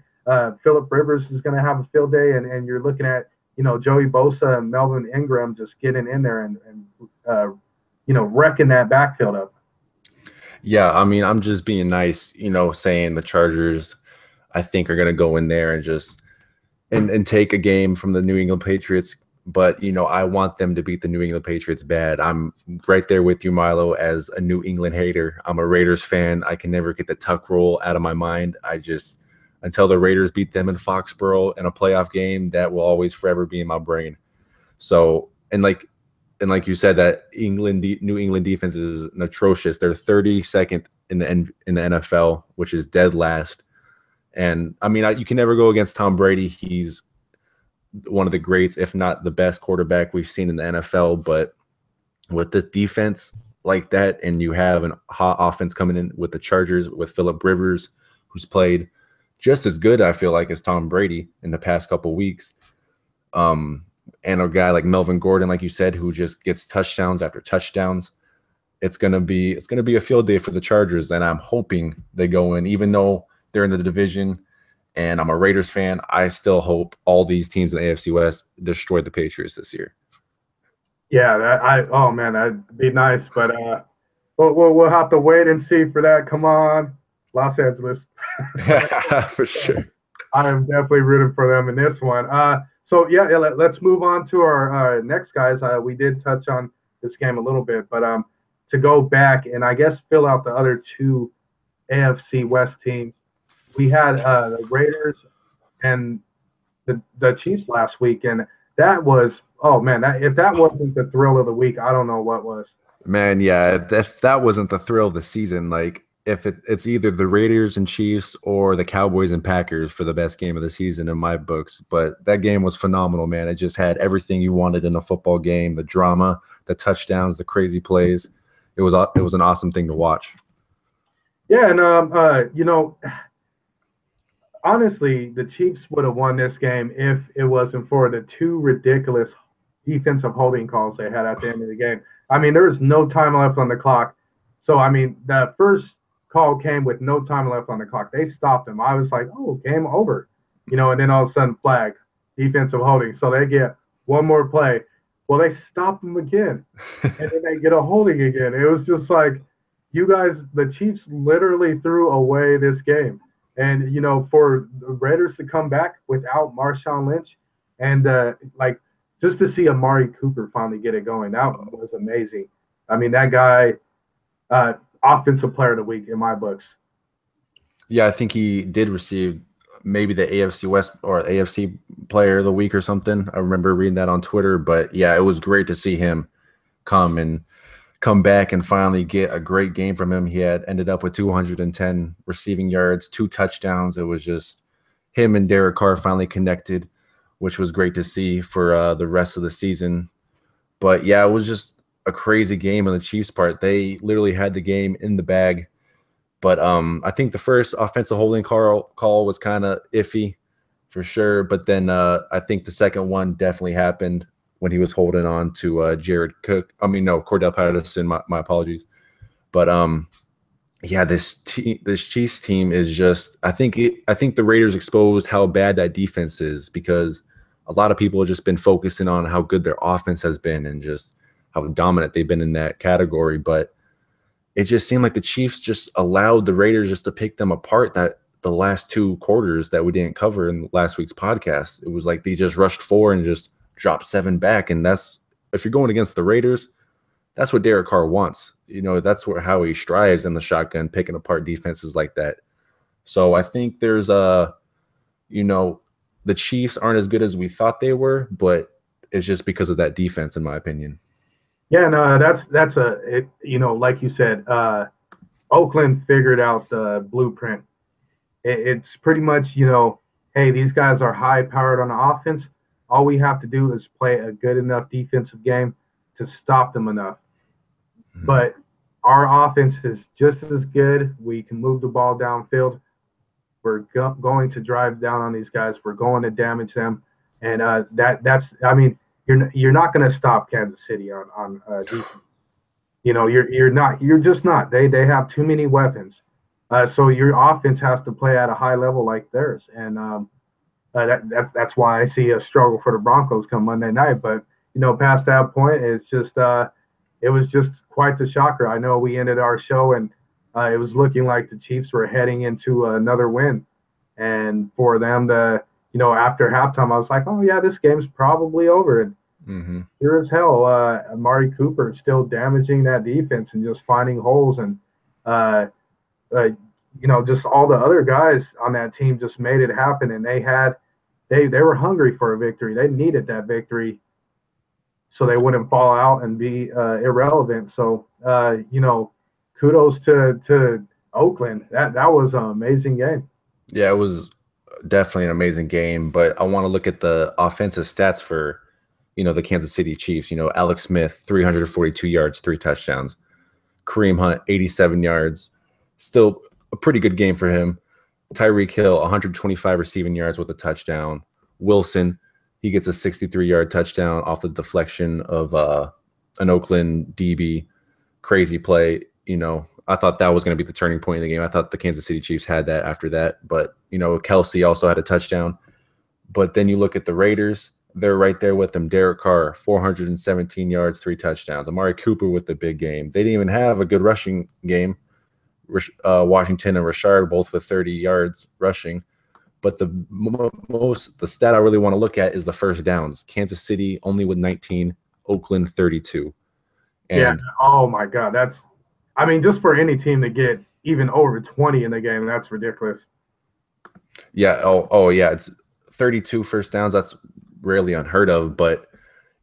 Phillip Rivers is going to have a field day, and you're looking at Joey Bosa and Melvin Ingram just getting in there and wrecking that backfield up. Yeah, I mean, I'm just being nice, saying the Chargers, I think, are going to go in there and just and take a game from the New England Patriots. But, I want them to beat the New England Patriots bad. I'm right there with you, Milo, as a New England hater. I'm a Raiders fan. I can never get the tuck rule out of my mind. Until the Raiders beat them in Foxborough in a playoff game, that will always forever be in my brain. So, and like you said, that New England defense is atrocious. They're 32nd in the NFL, which is dead last. And I mean, you can never go against Tom Brady. He's one of the greats, if not the best quarterback we've seen in the NFL. But with this defense like that, and you have a hot offense coming in with the Chargers with Phillip Rivers, who's played just as good, I feel like, as Tom Brady in the past couple weeks. And a guy like Melvin Gordon, like you said, who just gets touchdowns after touchdowns. It's gonna be a field day for the Chargers, and I'm hoping they go in, even though they're in the division. And I'm a Raiders fan. I still hope all these teams in the AFC West destroy the Patriots this year. Yeah, oh man, that'd be nice, but we'll have to wait and see for that. Come on, Los Angeles. For sure. I am definitely rooting for them in this one. So let's move on to our next guys. We did touch on this game a little bit, but to go back and I guess fill out the other two AFC West teams, we had the Raiders and the Chiefs last week, and that was, oh man, if that wasn't the thrill of the week, I don't know what was. Man, yeah, if that wasn't the thrill of the season, like if it's either the Raiders and Chiefs or the Cowboys and Packers for the best game of the season in my books. But that game was phenomenal, man. It just had everything you wanted in a football game: the drama, the touchdowns, the crazy plays. It was an awesome thing to watch. Yeah, and honestly, the Chiefs would have won this game if it wasn't for the two ridiculous defensive holding calls they had at the end of the game. I mean, there was no time left on the clock. So, I mean, the first call came with no time left on the clock. They stopped him. I was like, oh, game over. And then all of a sudden, flag, defensive holding. So they get one more play. Well, they stopped him again. And then they get a holding again. It was just like, you guys, the Chiefs literally threw away this game. And, for the Raiders to come back without Marshawn Lynch and, just to see Amari Cooper finally get it going, that was amazing. I mean, that guy, offensive player of the week in my books. Yeah, I think he did receive maybe the AFC West or AFC player of the week or something. I remember reading that on Twitter. But, yeah, it was great to see him come back and finally get a great game from him. He had ended up with 210 receiving yards, 2 touchdowns. It was just him and Derek Carr finally connected, which was great to see for the rest of the season. But, yeah, it was just a crazy game on the Chiefs' part. They literally had the game in the bag. But I think the first offensive holding call was kind of iffy for sure. But then I think the second one definitely happened when he was holding on to Cordell Patterson. My apologies. But yeah, this Chiefs team is just. I think the Raiders exposed how bad that defense is, because a lot of people have just been focusing on how good their offense has been and just how dominant they've been in that category. But it just seemed like the Chiefs just allowed the Raiders just to pick them apart. That the last 2 quarters that we didn't cover in last week's podcast, it was like they just rushed forward and just dropped 7 back. And that's, if you're going against the Raiders, that's what Derek Carr wants. That's how he strives in the shotgun, picking apart defenses like that. So I think there's the Chiefs aren't as good as we thought they were, but it's just because of that defense, in my opinion. Yeah, no, that's like you said, Oakland figured out the blueprint. It's pretty much, hey, these guys are high powered on the offense. All we have to do is play a good enough defensive game to stop them enough. Mm-hmm. But our offense is just as good. We can move the ball downfield. We're going to drive down on these guys. We're going to damage them. And that's I mean, you're not going to stop Kansas City on defense. You're just not. They have too many weapons. So your offense has to play at a high level like theirs. And that's why I see a struggle for the Broncos come Monday night. But, past that point, it's just it was just quite the shocker. I know we ended our show and it was looking like the Chiefs were heading into another win. And for them to, after halftime, I was like, oh, yeah, this game's probably over. And sure as hell, Amari Cooper is still damaging that defense and just finding holes. And, just all the other guys on that team just made it happen. And they were hungry for a victory. They needed that victory so they wouldn't fall out and be irrelevant. So, kudos to Oakland. That was an amazing game. Yeah, it was definitely an amazing game. But I want to look at the offensive stats for, the Kansas City Chiefs. Alex Smith, 342 yards, 3 touchdowns. Kareem Hunt, 87 yards. Still a pretty good game for him. Tyreek Hill, 125 receiving yards with a touchdown. Wilson, He gets a 63-yard touchdown off the deflection of an Oakland DB. Crazy play. I thought that was going to be the turning point in the game. I thought the Kansas City Chiefs had that after that. But, Kelsey also had a touchdown. But then you look at the Raiders. They're right there with them. Derek Carr, 417 yards, 3 touchdowns. Amari Cooper with the big game. They didn't even have a good rushing game. Washington and Rashard both with 30 yards rushing. But the stat I really want to look at is the first downs. Kansas City only with 19, Oakland 32. And oh my God, just for any team to get even over 20 in the game, that's ridiculous. Yeah. Oh yeah. It's 32 first downs. That's rarely unheard of, but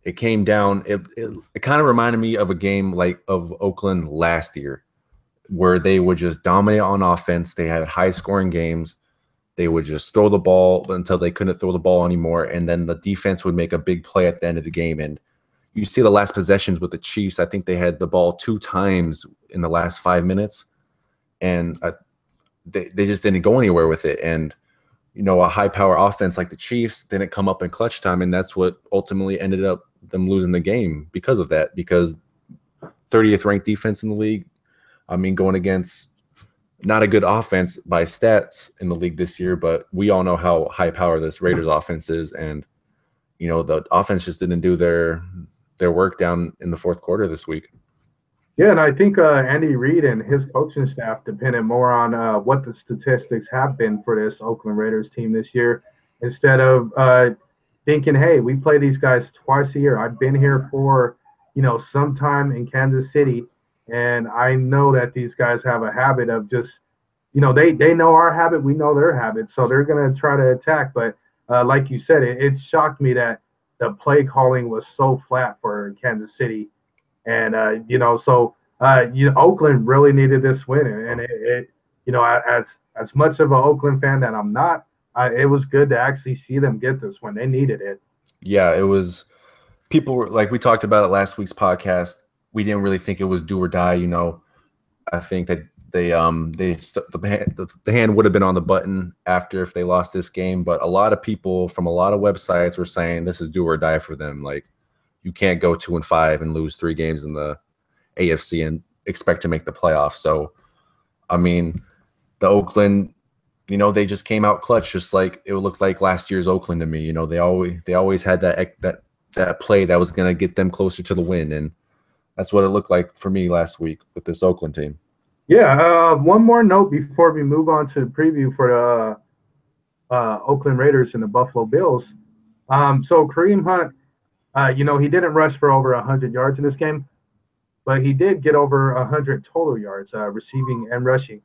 it came down. It kind of reminded me of a game like of Oakland last year, where they would just dominate on offense. They had high scoring games. They would just throw the ball until they couldn't throw the ball anymore. And then the defense would make a big play at the end of the game. And you see the last possessions with the Chiefs. I think they had the ball 2 times in the last 5 minutes. And they just didn't go anywhere with it. And, a high-power offense like the Chiefs didn't come up in clutch time. And that's what ultimately ended up them losing the game because of that. Because 30th ranked defense in the league, going against not a good offense by stats in the league this year, but we all know how high power this Raiders offense is. And, the offense just didn't do their work down in the fourth quarter this week. Yeah, and I think Andy Reid and his coaching staff depended more on what the statistics have been for this Oakland Raiders team this year, instead of thinking, hey, we play these guys twice a year. I've been here for, some time in Kansas City, and I know that these guys have a habit of just, they know our habit, we know their habit, so they're going to try to attack. But like you said, it shocked me that the play calling was so flat for Kansas City. And, Oakland really needed this win. And as much of an Oakland fan that I'm not, it was good to actually see them get this win. They needed it. Yeah, it was. People were like, we talked about it last week's podcast. We didn't really think it was do or die. I think that the hand would have been on the button after if they lost this game. But a lot of people from a lot of websites were saying this is do or die for them. Like, you can't go 2-5 and lose 3 games in the AFC and expect to make the playoffs. So, the Oakland, they just came out clutch, just like it looked like last year's Oakland to me. They always had that play that was going to get them closer to the win, and that's what it looked like for me last week with this Oakland team. Yeah. One more note before we move on to preview for the Oakland Raiders and the Buffalo Bills. So Kareem Hunt. He didn't rush for over 100 yards in this game, but he did get over 100 total yards receiving and rushing,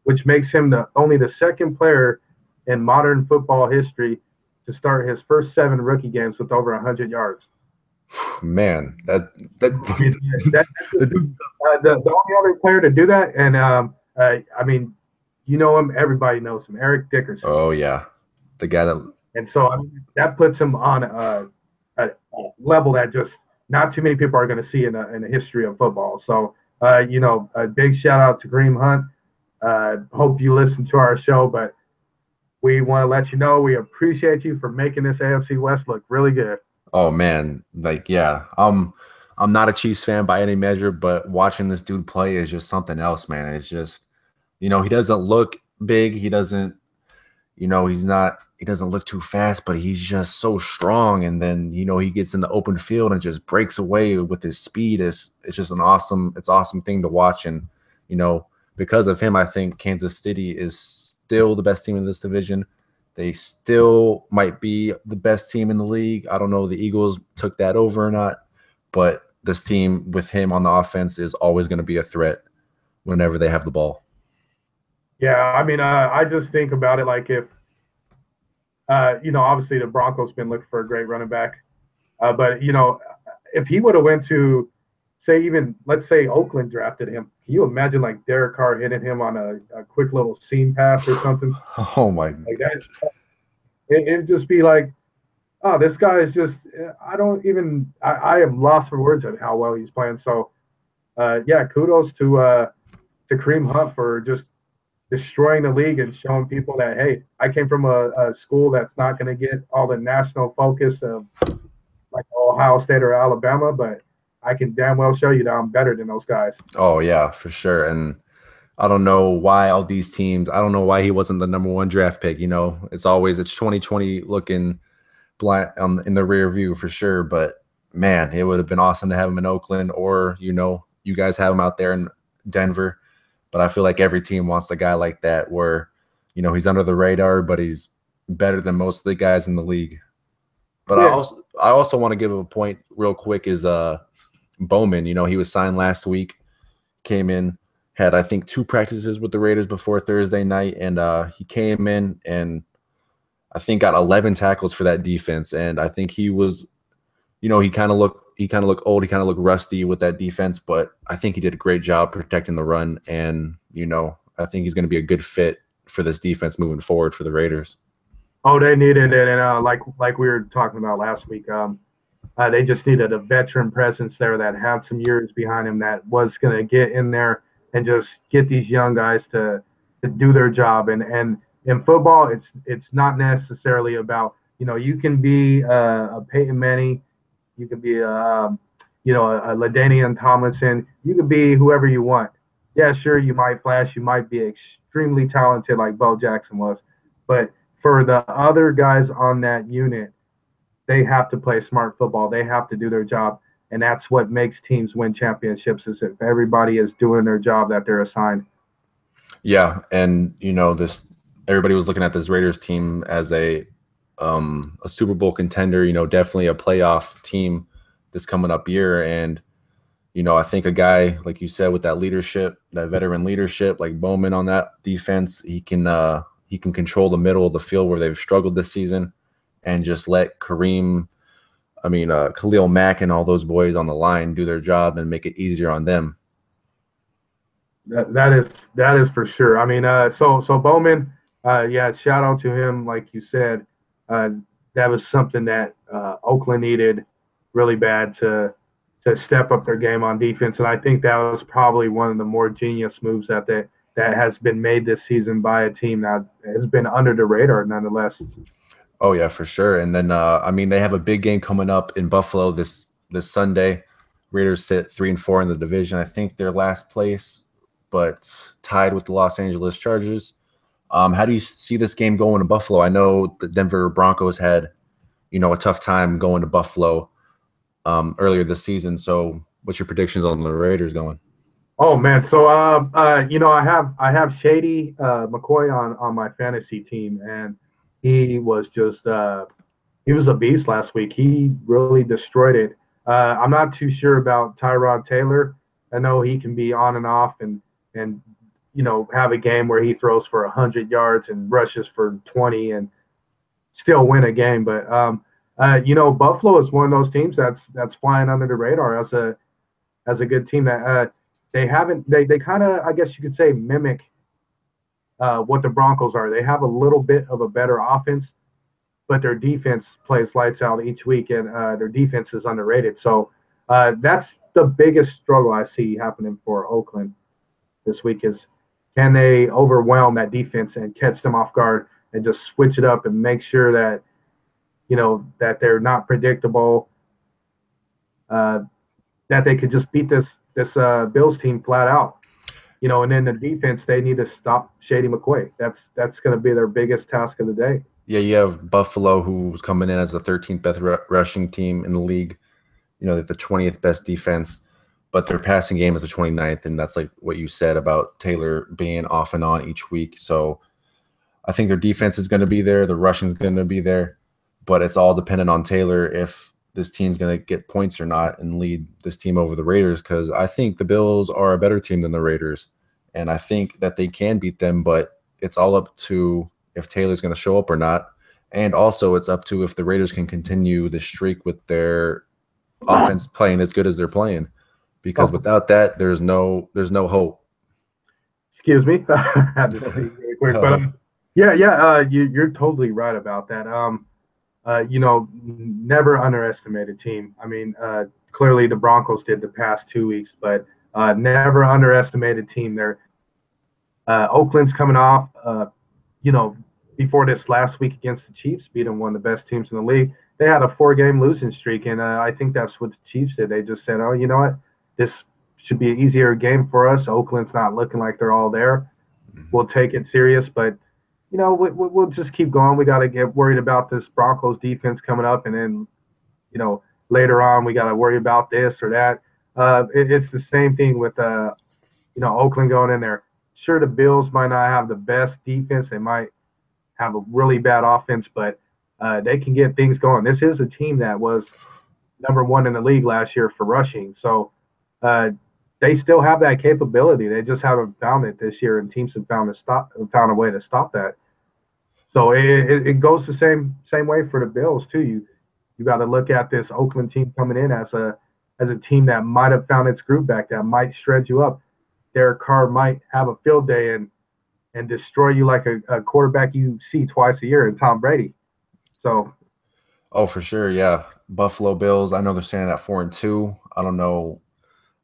which makes him only the second player in modern football history to start his first 7 rookie games with over 100 yards. Man, the only other player to do that, and him, everybody knows him, Eric Dickerson. Oh yeah, the guy that. And so that puts him on a level that just not too many people are going to see in the history of football. So, a big shout out to Kareem Hunt. Hope you listen to our show, but we want to let you know we appreciate you for making this AFC West look really good. Oh man, I'm not a Chiefs fan by any measure, but watching this dude play is just something else, man. It's just, he doesn't look big. He doesn't look too fast, but he's just so strong. And then, he gets in the open field and just breaks away with his speed. It's just an awesome thing to watch. And, because of him, I think Kansas City is still the best team in this division. They still might be the best team in the league. I don't know if the Eagles took that over or not, but this team with him on the offense is always going to be a threat whenever they have the ball. Yeah, I just think about it like if, obviously the Broncos been looking for a great running back. But, if he would have went to, let's say Oakland drafted him, can you imagine like Derek Carr hitting him on a quick little seam pass or something? Oh, my God. Like that, it'd just be like, oh, this guy is just – I am lost for words at how well he's playing. So, kudos to Kareem Hunt for just destroying the league and showing people that, hey, I came from a school that's not going to get all the national focus of like Ohio State or Alabama, but I can damn well show you that I'm better than those guys. Oh yeah, for sure. And I don't know why all these teams. I don't know why he wasn't the number one draft pick. You know, it's 2020 looking blind in the rear view for sure. But man, it would have been awesome to have him in Oakland, or you guys have him out there in Denver. But I feel like every team wants a guy like that, where he's under the radar, but he's better than most of the guys in the league. But Yeah. I also want to give him a point real quick is Bowman. He was signed last week, came in, had I think 2 practices with the Raiders before Thursday night, and he came in and I think got 11 tackles for that defense. And I think he was, he kind of looked old, he kind of looked rusty with that defense, but I think he did a great job protecting the run. And I think he's going to be a good fit for this defense moving forward for the Raiders. Oh, they needed it, and like we were talking about last week, they just needed a veteran presence there that had some years behind him that was going to get in there and just get these young guys to do their job. And in football, it's not necessarily about you can be a Peyton Manning, you can be a LaDainian Tomlinson, you can be whoever you want. Yeah, sure, you might flash, you might be extremely talented like Bo Jackson was, but for the other guys on that unit, they have to play smart football. They have to do their job. And that's what makes teams win championships is if everybody is doing their job that they're assigned. Yeah. And, everybody was looking at this Raiders team as a Super Bowl contender, definitely a playoff team this coming up year. And, I think a guy, like you said, with that leadership, that veteran leadership, like Bowman on that defense, he can control the middle of the field where they've struggled this season and just let Khalil Mack and all those boys on the line do their job and make it easier on them. That is for sure. I mean, so Bowman, yeah, shout out to him. Like you said, that was something that Oakland needed really bad to step up their game on defense. And I think that was probably one of the more genius moves that has been made this season by a team that has been under the radar nonetheless. Oh yeah, for sure. And then they have a big game coming up in Buffalo this Sunday. Raiders sit 3-4 in the division. I think they're last place, but tied with the Los Angeles Chargers. How do you see this game going to Buffalo? I know the Denver Broncos had, a tough time going to Buffalo earlier this season. So what's your predictions on the Raiders going? Oh man, so I have Shady McCoy on my fantasy team, and he was just he was a beast last week. He really destroyed it. I'm not too sure about Tyrod Taylor. I know he can be on and off and have a game where he throws for 100 yards and rushes for 20 and still win a game. But Buffalo is one of those teams that's flying under the radar as a good team that they kind of, I guess you could say, mimic what the Broncos are. They have a little bit of a better offense, but their defense plays lights out each week, and their defense is underrated. So that's the biggest struggle I see happening for Oakland this week is can they overwhelm that defense and catch them off guard and just switch it up and make sure that that they're not predictable, that they could just beat this Bills team flat out. And then the defense, they need to stop Shady McCoy. That's going to be their biggest task of the day. Yeah, you have Buffalo, who's coming in as the 13th best rushing team in the league. They're the 20th best defense, but their passing game is the 29th, and that's like what you said about Taylor being off and on each week. So I think their defense is going to be there. The rushing is going to be there, but it's all dependent on Taylor if this team's going to get points or not and lead this team over the Raiders, because I think the Bills are a better team than the Raiders, and I think that they can beat them, but it's all up to if Taylor's going to show up or not, and also it's up to if the Raiders can continue the streak with their offense playing as good as they're playing, because without that, there's no hope. Excuse me. I had to say really quick, but you're totally right about that. Never underestimate a team. I mean, clearly the Broncos did the past 2 weeks, but never underestimate a team. Oakland's coming off, you know, before this last week against the Chiefs, beating one of the best teams in the league. They had a 4-game losing streak, and I think that's what the Chiefs did. They just said, "Oh, you know what? This should be an easier game for us. Oakland's not looking like they're all there. We'll take it serious, but you know, we'll just keep going. We got to get worried about this Broncos defense coming up, and then, you know, later on we got to worry about this or that." It's the same thing with you know, Oakland going in there. Sure, the Bills might not have the best defense. They might have a really bad offense, but they can get things going. This is a team that was #1 in the league last year for rushing. So they still have that capability. They just haven't found it this year, and teams have found a way to stop that. So it goes the same way for the Bills too. You got to look at this Oakland team coming in as a team that might have found its groove back, that might shred you up. Derek Carr might have a field day and destroy you like a quarterback you see twice a year in Tom Brady. So, for sure, yeah. Buffalo Bills. I know they're standing at 4-2. I don't know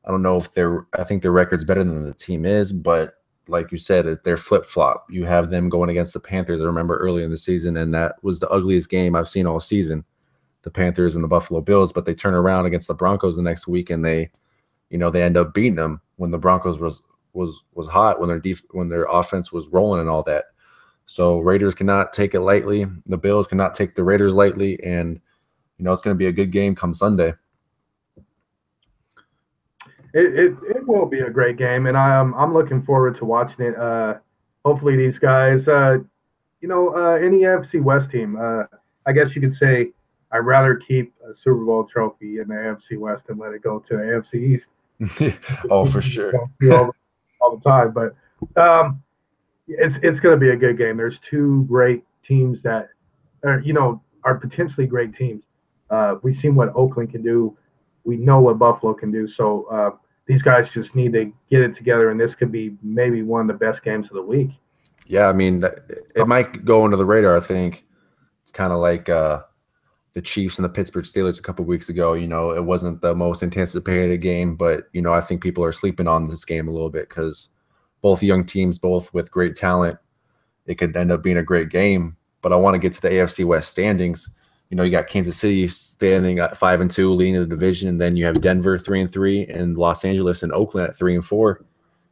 if I think their record's better than the team is, but like you said, they're flip flop. You have them going against the Panthers. I remember early in the season, and that was the ugliest game I've seen all season. The Panthers and the Buffalo Bills, but they turn around against the Broncos the next week, and they end up beating them when the Broncos was hot, when their offense was rolling and all that. So Raiders cannot take it lightly. The Bills cannot take the Raiders lightly, and it's going to be a good game come Sunday. It will be a great game, and I'm looking forward to watching it. Hopefully, these guys, any AFC West team, I guess you could say, I'd rather keep a Super Bowl trophy in the AFC West and let it go to the AFC East. Oh, for sure. all the time, but it's going to be a good game. There's two great teams that are potentially great teams. We've seen what Oakland can do. We know what Buffalo can do. So these guys just need to get it together, and this could be maybe one of the best games of the week. Yeah, I mean, it might go under the radar. I think it's kind of like the Chiefs and the Pittsburgh Steelers a couple of weeks ago. It wasn't the most anticipated game, but I think people are sleeping on this game a little bit because both young teams, both with great talent, it could end up being a great game. But I want to get to the AFC West standings. You got Kansas City standing at 5-2, leading the division, and then you have Denver 3-3, and Los Angeles and Oakland at 3-4.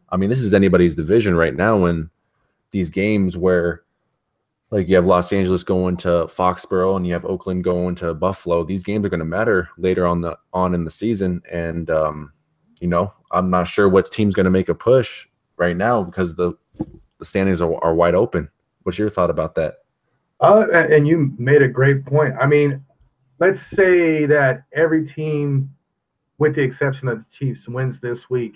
I mean, this is anybody's division right now. When these games where, like, you have Los Angeles going to Foxborough and you have Oakland going to Buffalo, these games are going to matter later on in the season. And I'm not sure what team's going to make a push right now because the standings are wide open. What's your thought about that? And you made a great point. I mean, let's say that every team, with the exception of the Chiefs, wins this week.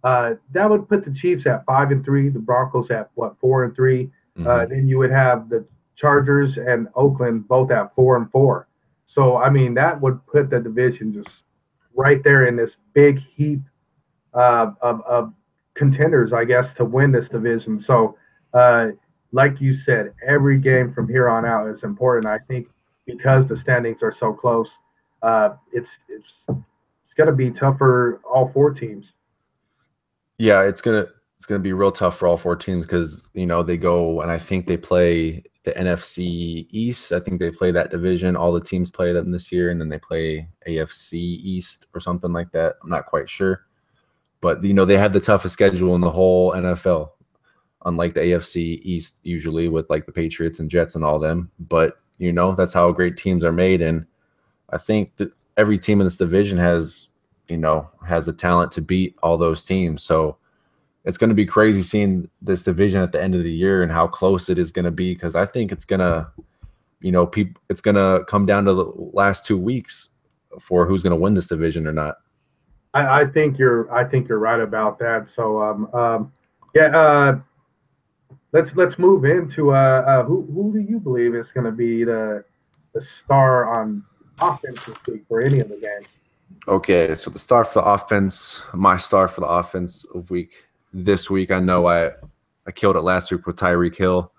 That would put the Chiefs at 5-3, the Broncos at 4-3. Mm-hmm. Then you would have the Chargers and Oakland both at 4-4. So I mean, that would put the division just right there in this big heap of contenders, I guess, to win this division. So like you said, every game from here on out is important. I think because the standings are so close, it's going to be tough for all four teams. Yeah, it's gonna be real tough for all four teams because they go, and I think they play the NFC East. I think they play that division. All the teams play them this year, and then they play AFC East or something like that. I'm not quite sure, but they have the toughest schedule in the whole NFL. Unlike the AFC East, usually with like the Patriots and Jets and all them. But, that's how great teams are made. And I think that every team in this division has the talent to beat all those teams. So it's going to be crazy seeing this division at the end of the year and how close it is going to be. Because I think it's going to, it's going to come down to the last 2 weeks for who's going to win this division or not. I think you're right about that. So, Let's move into who do you believe is going to be the star on offense this week for any of the games? Okay, so the star for the offense, my star for the offense of this week. I know I killed it last week with Tyreek Hill,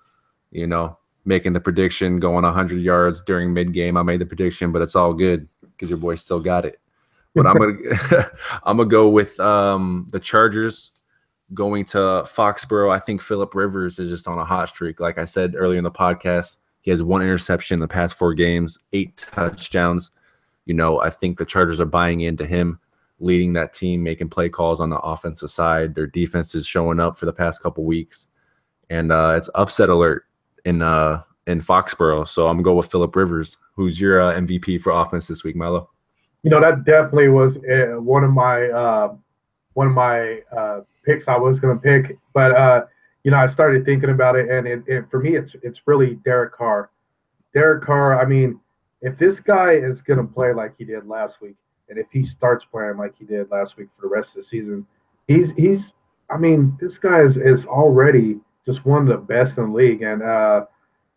making the prediction, going 100 yards during mid-game. I made the prediction, but it's all good because your boy still got it. But I'm gonna go with the Chargers going to Foxborough, I think Phillip Rivers is just on a hot streak. Like I said earlier in the podcast, he has 1 interception in the past 4 games, 8 touchdowns. I think the Chargers are buying into him, leading that team, making play calls on the offensive side. Their defense is showing up for the past couple weeks, and it's upset alert in Foxborough. So I'm gonna go with Phillip Rivers. Who's your MVP for offense this week, Milo? That definitely was one of my picks I was going to pick, but I started thinking about it, and it for me it's really Derek Carr. Derek Carr. I mean, if this guy is going to play like he did last week, and if he starts playing like he did last week for the rest of the season, he's. I mean, this guy is already just one of the best in the league, and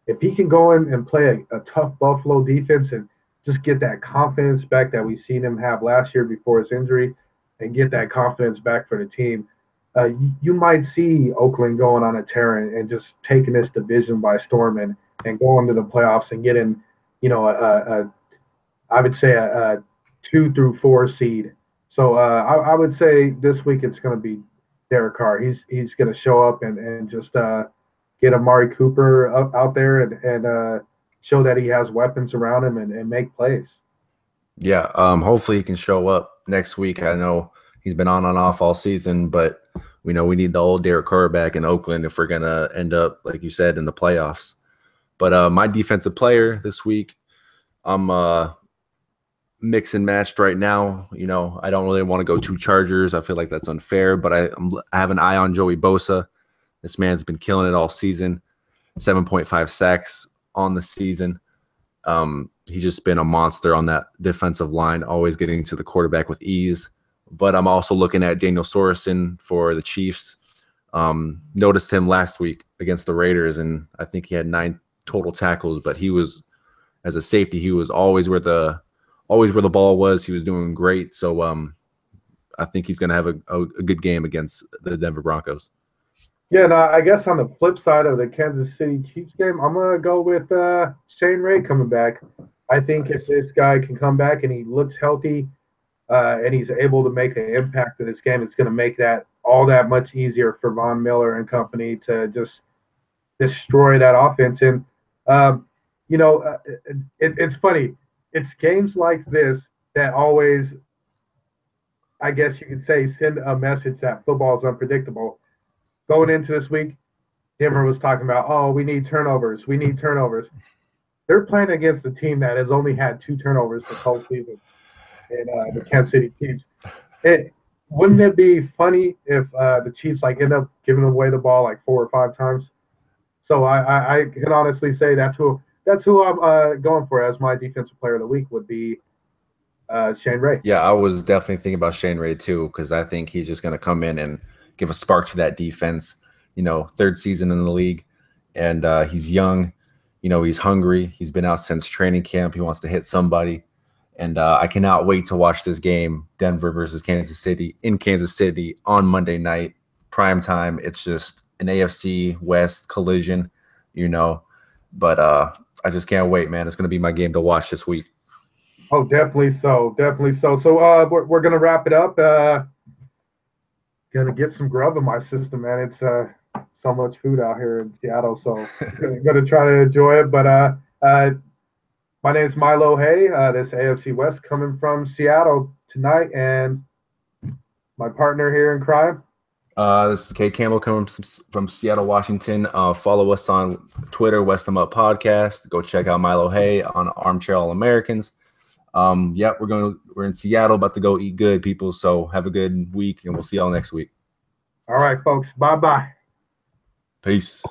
if he can go in and play a tough Buffalo defense and just get that confidence back that we've seen him have last year before his injury, and get that confidence back for the team, you might see Oakland going on a tear and just taking this division by storm and going to the playoffs and getting, I would say a 2 through 4 seed. So I would say this week it's going to be Derek Carr. He's going to show up and just get Amari Cooper out there and show that he has weapons around him and make plays. Yeah, hopefully he can show up next week. I know he's been on and off all season, but we know we need the old Derek Carr back in Oakland if we're going to end up, like you said, in the playoffs. But my defensive player this week, I'm mix and matched right now. I don't really want to go 2 Chargers. I feel like that's unfair, but I have an eye on Joey Bosa. This man's been killing it all season, 7.5 sacks on the season. He's just been a monster on that defensive line, always getting to the quarterback with ease. But I'm also looking at Daniel Sorensen for the Chiefs. Noticed him last week against the Raiders, and I think he had 9 total tackles. But he was, as a safety, he was always where the ball was. He was doing great. So I think he's going to have a good game against the Denver Broncos. Yeah, and I guess on the flip side of the Kansas City Chiefs game, I'm going to go with Shane Ray coming back. I think if this guy can come back and he looks healthy and he's able to make an impact in this game, it's going to make that all that much easier for Von Miller and company to just destroy that offense. And, it's funny. It's games like this that always, I guess you could say, send a message that football is unpredictable. Going into this week, Denver was talking about, we need turnovers. We need turnovers. They're playing against a team that has only had 2 turnovers this whole season in the Kansas City Chiefs. Wouldn't it be funny if the Chiefs end up giving away the ball 4 or 5 times? So I can honestly say that's who I'm going for as my defensive player of the week would be Shane Ray. Yeah, I was definitely thinking about Shane Ray too, because I think he's just going to come in and give a spark to that defense. 3rd season in the league, and he's young. He's hungry. He's been out since training camp. He wants to hit somebody, and I cannot wait to watch this game, Denver versus Kansas City, in Kansas City on Monday night, prime time. It's just an AFC West collision, But I just can't wait, man. It's going to be my game to watch this week. Oh, definitely so. Definitely so. So we're going to wrap it up. Going to get some grub in my system, man. It's so much food out here in Seattle, so going to try to enjoy it. But my name is Milo Hay. This AFC West coming from Seattle tonight, and my partner here in crime. This is Kay Campbell coming from Seattle, Washington. Follow us on Twitter, West Them Up Podcast. Go check out Milo Hay on Armchair All Americans. We're in Seattle, about to go eat good, people. So have a good week, and we'll see y'all next week. All right, folks. Bye-bye. Peace.